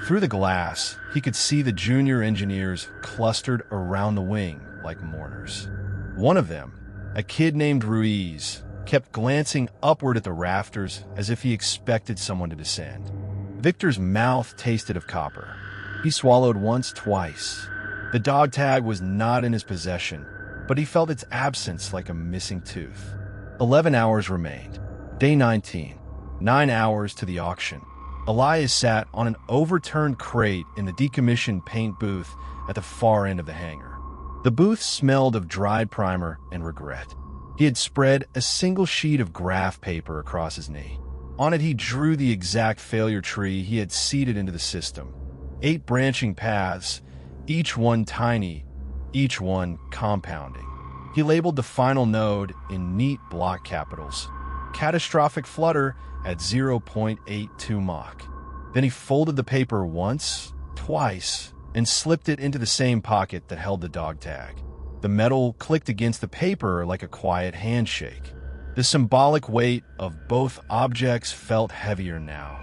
Through the glass, he could see the junior engineers clustered around the wing like mourners. One of them, a kid named Ruiz, kept glancing upward at the rafters as if he expected someone to descend. Victor's mouth tasted of copper. He swallowed once, twice. The dog tag was not in his possession, but he felt its absence like a missing tooth. 11 hours remained. Day 19. 9 hours to the auction. Elias sat on an overturned crate in the decommissioned paint booth at the far end of the hangar. The booth smelled of dried primer and regret. He had spread a single sheet of graph paper across his knee. On it he drew the exact failure tree he had seeded into the system. 8 branching paths, each one tiny, each one compounding. He labeled the final node in neat block capitals. Catastrophic flutter at 0.82 Mach. Then he folded the paper once, twice, and slipped it into the same pocket that held the dog tag. The metal clicked against the paper like a quiet handshake. The symbolic weight of both objects felt heavier now,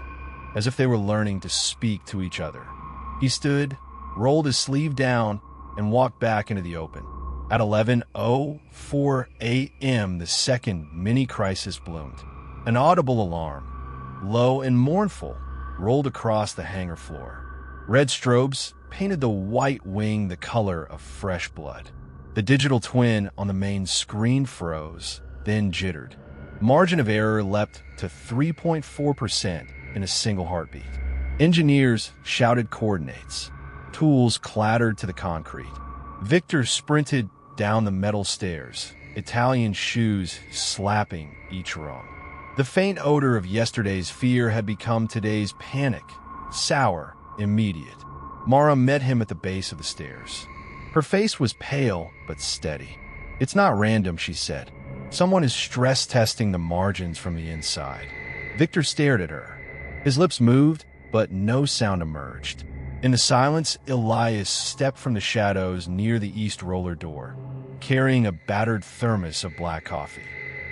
as if they were learning to speak to each other. He stood, rolled his sleeve down, and walked back into the open. At 11:04 a.m., the second mini-crisis bloomed. An audible alarm, low and mournful, rolled across the hangar floor. Red strobes painted the white wing the color of fresh blood. The digital twin on the main screen froze, then jittered. Margin of error leapt to 3.4% in a single heartbeat. Engineers shouted coordinates. Tools clattered to the concrete. Victor sprinted down the metal stairs, Italian shoes slapping each rung. The faint odor of yesterday's fear had become today's panic, sour, immediate. Mara met him at the base of the stairs. Her face was pale but steady. "It's not random," she said. "Someone is stress testing the margins from the inside." Victor stared at her. His lips moved, but no sound emerged. In the silence, Elias stepped from the shadows near the east roller door, carrying a battered thermos of black coffee.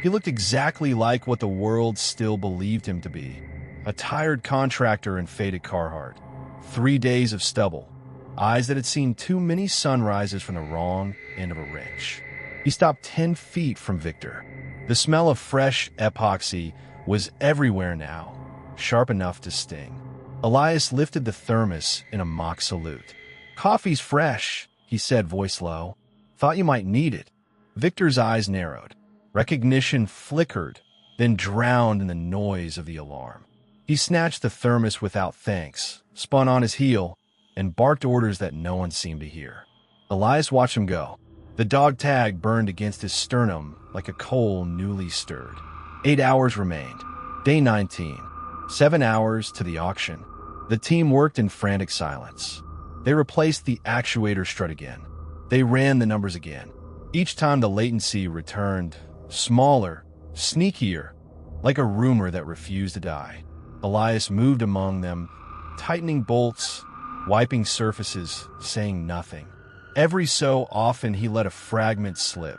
He looked exactly like what the world still believed him to be, a tired contractor in faded Carhartt. 3 days of stubble, eyes that had seen too many sunrises from the wrong end of a wrench. He stopped 10 feet from Victor. The smell of fresh epoxy was everywhere now, sharp enough to sting. Elias lifted the thermos in a mock salute. "Coffee's fresh," he said, voice low. "Thought you might need it." Victor's eyes narrowed. Recognition flickered, then drowned in the noise of the alarm. He snatched the thermos without thanks, spun on his heel, and barked orders that no one seemed to hear. Elias watched him go. The dog tag burned against his sternum like a coal newly stirred. 8 hours remained. Day 19. 7 hours to the auction. The team worked in frantic silence. They replaced the actuator strut again. They ran the numbers again. Each time the latency returned, smaller, sneakier, like a rumor that refused to die. Elias moved among them, tightening bolts, wiping surfaces, saying nothing. Every so often he let a fragment slip,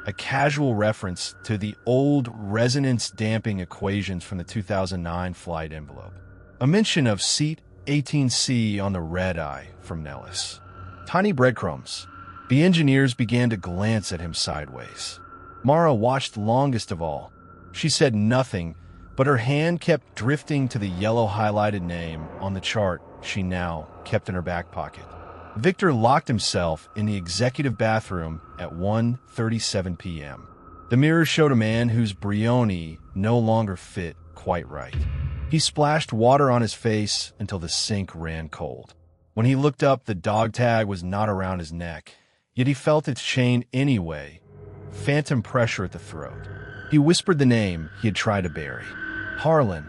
a casual reference to the old resonance-damping equations from the 2009 flight envelope. A mention of seat 18C on the red-eye from Nellis. Tiny breadcrumbs. The engineers began to glance at him sideways. Mara watched longest of all. She said nothing, but her hand kept drifting to the yellow highlighted name on the chart she now kept in her back pocket. Victor locked himself in the executive bathroom at 1:37 p.m. The mirror showed a man whose brioni no longer fit quite right. He splashed water on his face until the sink ran cold. When he looked up, the dog tag was not around his neck, yet he felt its chain anyway, phantom pressure at the throat. He whispered the name he had tried to bury. Harlan.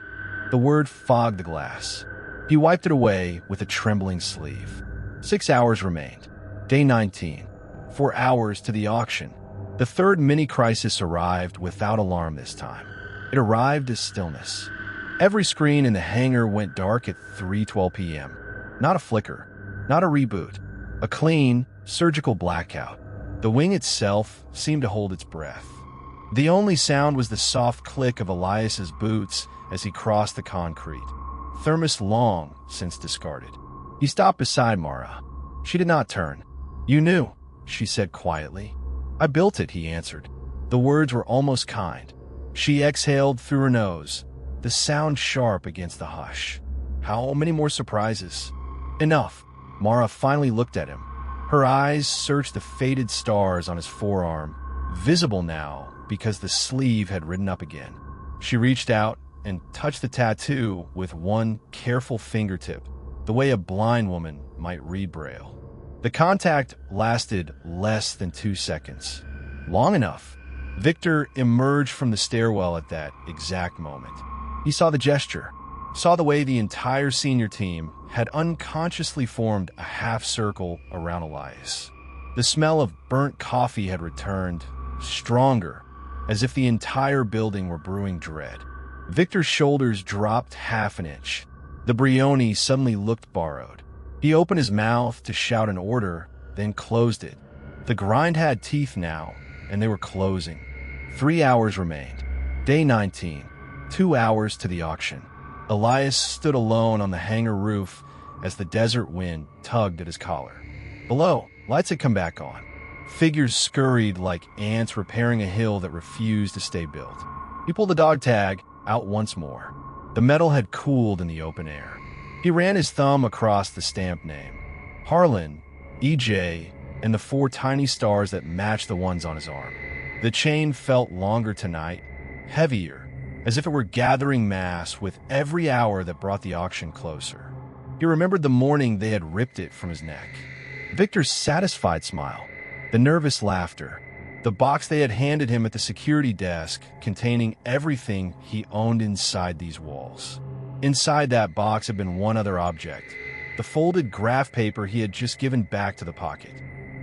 The word fogged the glass. He wiped it away with a trembling sleeve. 6 hours remained. Day 19. 4 hours to the auction. The third mini-crisis arrived without alarm this time. It arrived as stillness. Every screen in the hangar went dark at 3:12 p.m. Not a flicker, not a reboot. A clean, surgical blackout. The wing itself seemed to hold its breath. The only sound was the soft click of Elias's boots as he crossed the concrete. Thermos long since discarded. He stopped beside Mara. She did not turn. "You knew," she said quietly. "I built it," he answered. The words were almost kind. She exhaled through her nose, the sound sharp against the hush. How many more surprises? Enough. Mara finally looked at him. Her eyes searched the faded stars on his forearm, visible now because the sleeve had ridden up again. She reached out and touched the tattoo with one careful fingertip, the way a blind woman might read Braille. The contact lasted less than 2 seconds. Long enough. Victor emerged from the stairwell at that exact moment. He saw the gesture, saw the way the entire senior team had unconsciously formed a half circle around Elias. The smell of burnt coffee had returned, stronger, as if the entire building were brewing dread. Victor's shoulders dropped half an inch. The Brioni suddenly looked borrowed. He opened his mouth to shout an order, then closed it. The grind had teeth now, and they were closing. 3 hours remained. Day 19, 2 hours to the auction. Elias stood alone on the hangar roof as the desert wind tugged at his collar. Below, lights had come back on. Figures scurried like ants repairing a hill that refused to stay built. He pulled the dog tag out once more. The metal had cooled in the open air. He ran his thumb across the stamp name. Harlan, EJ, and the 4 tiny stars that matched the ones on his arm. The chain felt longer tonight, heavier, as if it were gathering mass with every hour that brought the auction closer. He remembered the morning they had ripped it from his neck. Victor's satisfied smile, the nervous laughter, the box they had handed him at the security desk containing everything he owned inside these walls. Inside that box had been one other object, the folded graph paper he had just given back to the pocket.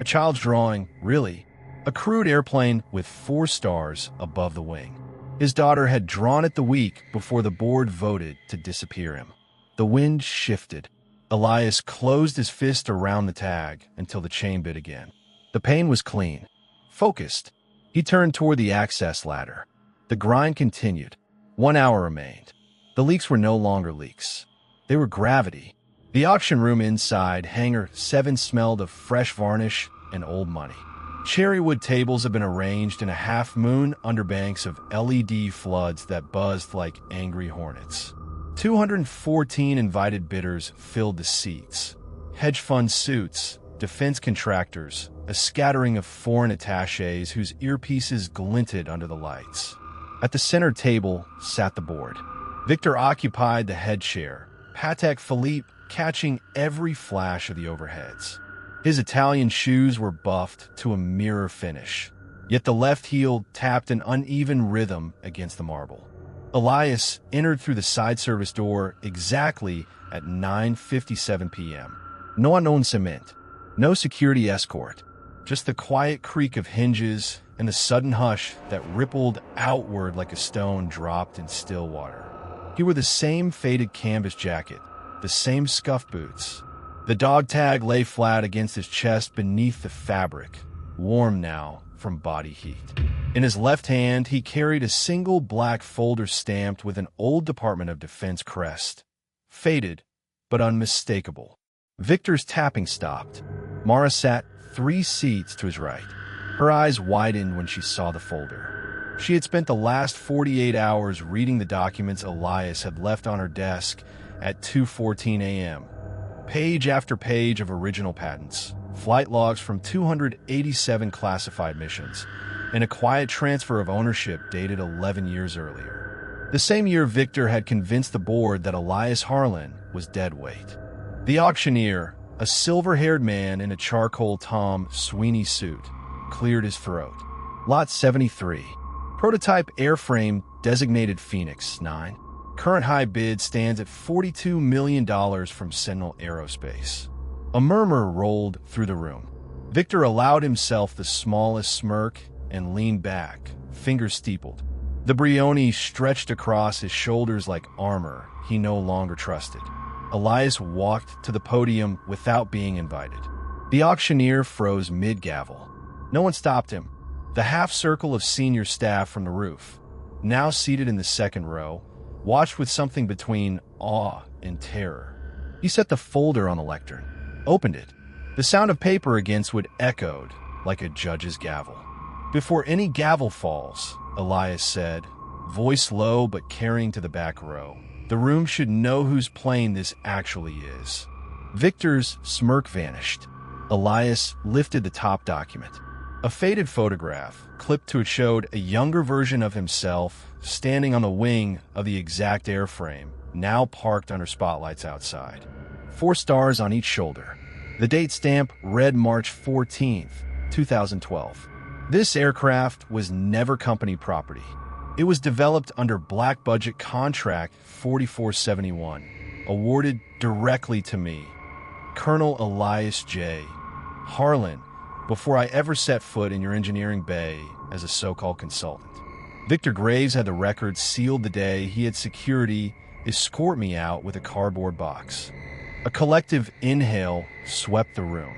A child's drawing, really. A crude airplane with 4 stars above the wing. His daughter had drawn it the week before the board voted to disappear him. The wind shifted. Elias closed his fist around the tag until the chain bit again. The pain was clean, focused. He turned toward the access ladder. The grind continued. 1 hour remained. The leaks were no longer leaks. They were gravity. The auction room inside Hangar 7 smelled of fresh varnish and old money. Cherrywood tables had been arranged in a half-moon under banks of LED floods that buzzed like angry hornets. 214 invited bidders filled the seats. Hedge fund suits, defense contractors, a scattering of foreign attachés whose earpieces glinted under the lights. At the center table sat the board. Victor occupied the head chair, Patek Philippe catching every flash of the overheads. His Italian shoes were buffed to a mirror finish, yet the left heel tapped an uneven rhythm against the marble. Elias entered through the side service door exactly at 9:57 p.m. No annoncement, no security escort, just the quiet creak of hinges and the sudden hush that rippled outward like a stone dropped in still water. He wore the same faded canvas jacket, the same scuffed boots. The dog tag lay flat against his chest beneath the fabric, warm now from body heat. In his left hand, he carried a single black folder stamped with an old Department of Defense crest. Faded, but unmistakable. Victor's tapping stopped. Mara sat 3 seats to his right. Her eyes widened when she saw the folder. She had spent the last 48 hours reading the documents Elias had left on her desk at 2:14 a.m. Page after page of original patents, flight logs from 287 classified missions, and a quiet transfer of ownership dated 11 years earlier. The same year Victor had convinced the board that Elias Harlan was dead weight. The auctioneer, a silver-haired man in a charcoal Tom Sweeney suit, cleared his throat. Lot 73. Prototype airframe designated Phoenix 9. Current high bid stands at $42 million from Sentinel Aerospace. A murmur rolled through the room. Victor allowed himself the smallest smirk and leaned back, fingers steepled. The Brioni stretched across his shoulders like armor he no longer trusted. Elias walked to the podium without being invited. The auctioneer froze mid-gavel. No one stopped him. The half-circle of senior staff from the roof, now seated in the second row, watched with something between awe and terror. He set the folder on the lectern, opened it. The sound of paper against it echoed like a judge's gavel. "Before any gavel falls," Elias said, voice low but carrying to the back row, "the room should know whose plane this actually is." Victor's smirk vanished. Elias lifted the top document. A faded photograph, clipped to it, showed a younger version of himself standing on the wing of the exact airframe, now parked under spotlights outside. 4 stars on each shoulder. The date stamp read March 14th, 2012. This aircraft was never company property. It was developed under Black Budget Contract 4471, awarded directly to me, Colonel Elias J. Harlan, before I ever set foot in your engineering bay as a so-called consultant. Victor Graves had the record sealed the day he had security escort me out with a cardboard box. A collective inhale swept the room.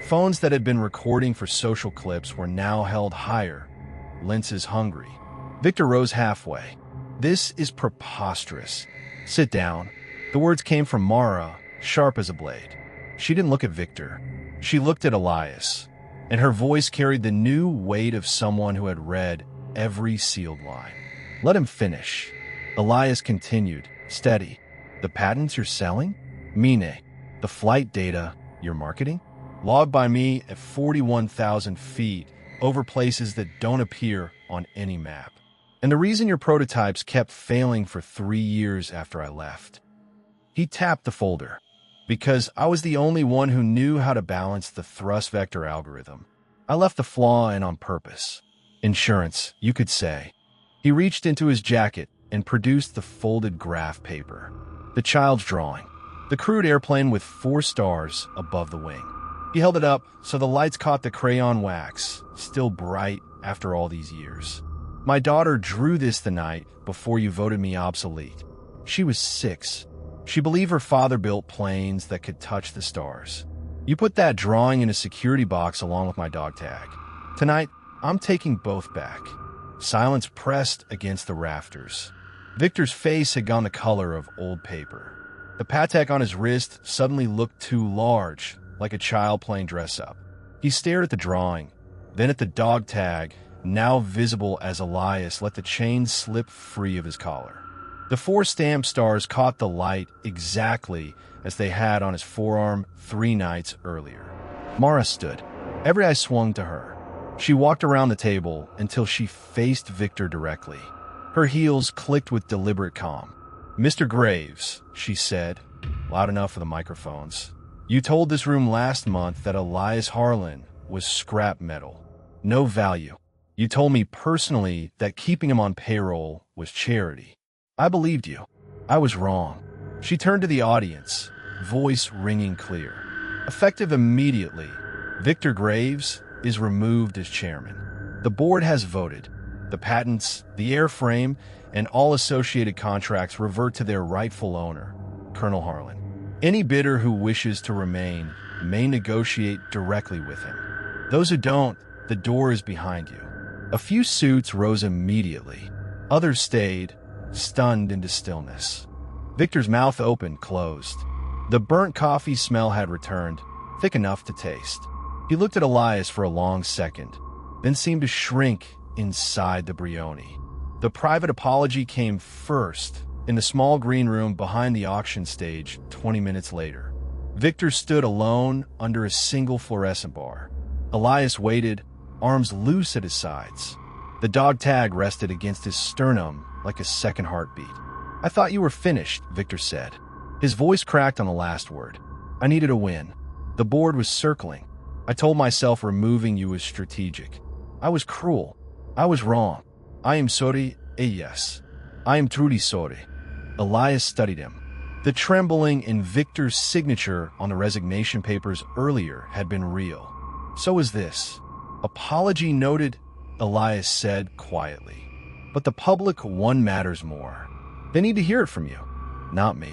Phones that had been recording for social clips were now held higher, lenses hungry. Victor rose halfway. This is preposterous. Sit down. The words came from Mara, sharp as a blade. She didn't look at Victor. She looked at Elias, and her voice carried the new weight of someone who had read every sealed line. Let him finish. Elias continued, steady. The patents you're selling? Mine. The flight data you're marketing? Logged by me at 41,000 feet over places that don't appear on any map. And the reason your prototypes kept failing for 3 years after I left. He tapped the folder. Because I was the only one who knew how to balance the thrust vector algorithm. I left the flaw in on purpose. Insurance, you could say. He reached into his jacket and produced the folded graph paper. The child's drawing. The crude airplane with 4 stars above the wing. He held it up so the lights caught the crayon wax, still bright after all these years. My daughter drew this the night before you voted me obsolete. She was 6. She believed her father built planes that could touch the stars. You put that drawing in a security box along with my dog tag. Tonight, I'm taking both back. Silence pressed against the rafters. Victor's face had gone the color of old paper. The Patek on his wrist suddenly looked too large, like a child playing dress-up. He stared at the drawing, then at the dog tag, now visible as Elias let the chain slip free of his collar. The 4 stamped stars caught the light exactly as they had on his forearm 3 nights earlier. Mara stood. Every eye swung to her. She walked around the table until she faced Victor directly. Her heels clicked with deliberate calm. Mr. Graves, she said, loud enough for the microphones. You told this room last month that Elias Harlan was scrap metal. No value. You told me personally that keeping him on payroll was charity. I believed you. I was wrong. She turned to the audience, voice ringing clear. Effective immediately, Victor Graves is removed as chairman. The board has voted. The patents, the airframe, and all associated contracts revert to their rightful owner, Colonel Harlan. Any bidder who wishes to remain may negotiate directly with him. Those who don't, the door is behind you. A few suits rose immediately. Others stayed, stunned into stillness. Victor's mouth opened, closed. The burnt coffee smell had returned, thick enough to taste. He looked at Elias for a long second, then seemed to shrink inside the brioni. The private apology came first, in the small green room behind the auction stage 20 minutes later. Victor stood alone under a single fluorescent bar. Elias waited, arms loose at his sides. The dog tag rested against his sternum like a second heartbeat. I thought you were finished, Victor said. His voice cracked on the last word. I needed a win. The board was circling. I told myself removing you was strategic. I was cruel. I was wrong. I am sorry, yes. I am truly sorry. Elias studied him. The trembling in Victor's signature on the resignation papers earlier had been real. So was this. Apology noted, Elias said quietly. But the public one matters more. They need to hear it from you, not me.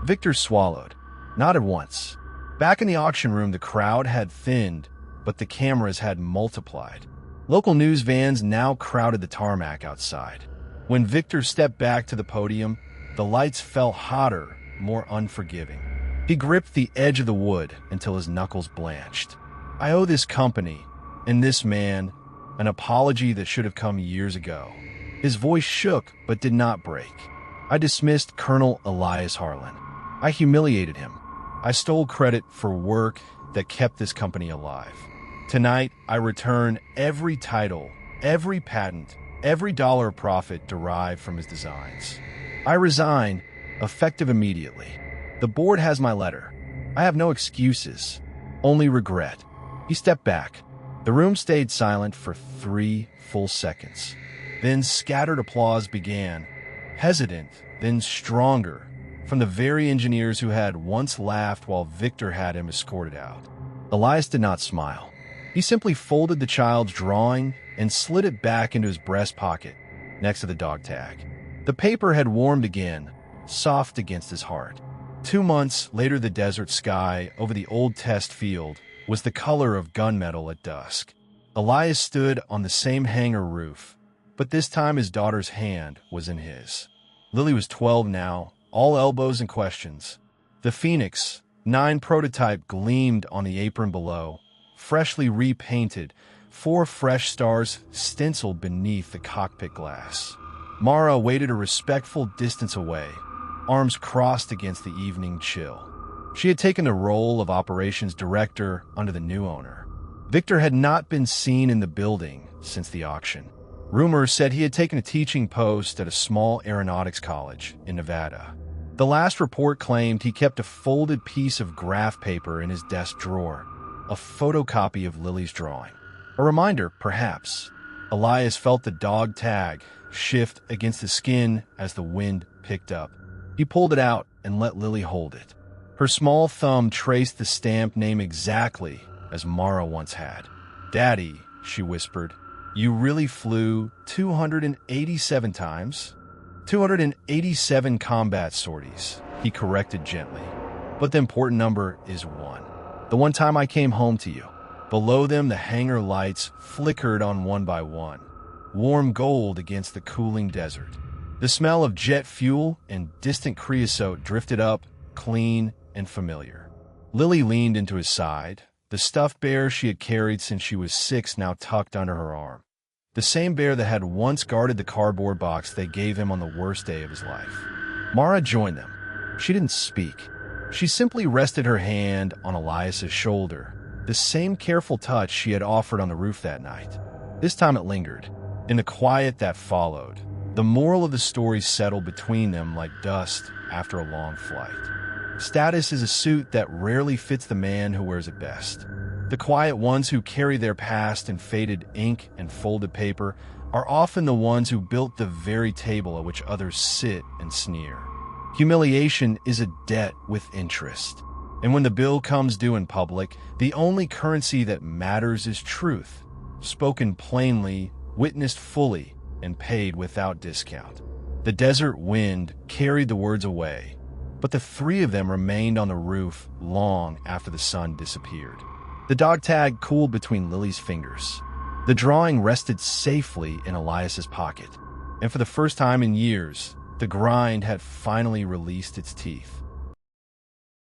Victor swallowed, not at once. Back in the auction room, the crowd had thinned, but the cameras had multiplied. Local news vans now crowded the tarmac outside. When Victor stepped back to the podium, the lights fell hotter, more unforgiving. He gripped the edge of the wood until his knuckles blanched. I owe this company, and this man, an apology that should have come years ago. His voice shook but did not break. I dismissed Colonel Elias Harlan. I humiliated him. I stole credit for work that kept this company alive. Tonight, I return every title, every patent, every dollar of profit derived from his designs. I resign, effective immediately. The board has my letter. I have no excuses, only regret. He stepped back. The room stayed silent for 3 full seconds. Then scattered applause began, hesitant, then stronger, from the very engineers who had once laughed while Victor had him escorted out. Elias did not smile. He simply folded the child's drawing and slid it back into his breast pocket, next to the dog tag. The paper had warmed again, soft against his heart. 2 months later, the desert sky over the old test field was the color of gunmetal at dusk. Elias stood on the same hangar roof, but this time his daughter's hand was in his. Lily was 12 now, all elbows and questions. The Phoenix 9 prototype gleamed on the apron below, freshly repainted, 4 fresh stars stenciled beneath the cockpit glass. Mara waited a respectful distance away, arms crossed against the evening chill. She had taken the role of operations director under the new owner. Victor had not been seen in the building since the auction. Rumors said he had taken a teaching post at a small aeronautics college in Nevada. The last report claimed he kept a folded piece of graph paper in his desk drawer, a photocopy of Lily's drawing. A reminder, perhaps. Elias felt the dog tag shift against his skin as the wind picked up. He pulled it out and let Lily hold it. Her small thumb traced the stamped name exactly as Mara once had. "Daddy," she whispered, "you really flew 287 times?" 287 combat sorties, he corrected gently. "But the important number is 1. The one time I came home to you." Below them, the hangar lights flickered on one by one, warm gold against the cooling desert. The smell of jet fuel and distant creosote drifted up, clean and familiar. Lily leaned into his side, the stuffed bear she had carried since she was 6 now tucked under her arm. The same bear that had once guarded the cardboard box they gave him on the worst day of his life. Mara joined them. She didn't speak. She simply rested her hand on Elias's shoulder, the same careful touch she had offered on the roof that night. This time it lingered. In the quiet that followed, the moral of the story settled between them like dust after a long flight. Status is a suit that rarely fits the man who wears it best. The quiet ones who carry their past in faded ink and folded paper are often the ones who built the very table at which others sit and sneer. Humiliation is a debt with interest. And when the bill comes due in public, the only currency that matters is truth, spoken plainly, witnessed fully, and paid without discount. The desert wind carried the words away, but the 3 of them remained on the roof long after the sun disappeared. The dog tag cooled between Lily's fingers. The drawing rested safely in Elias's pocket, and for the first time in years, the grind had finally released its teeth.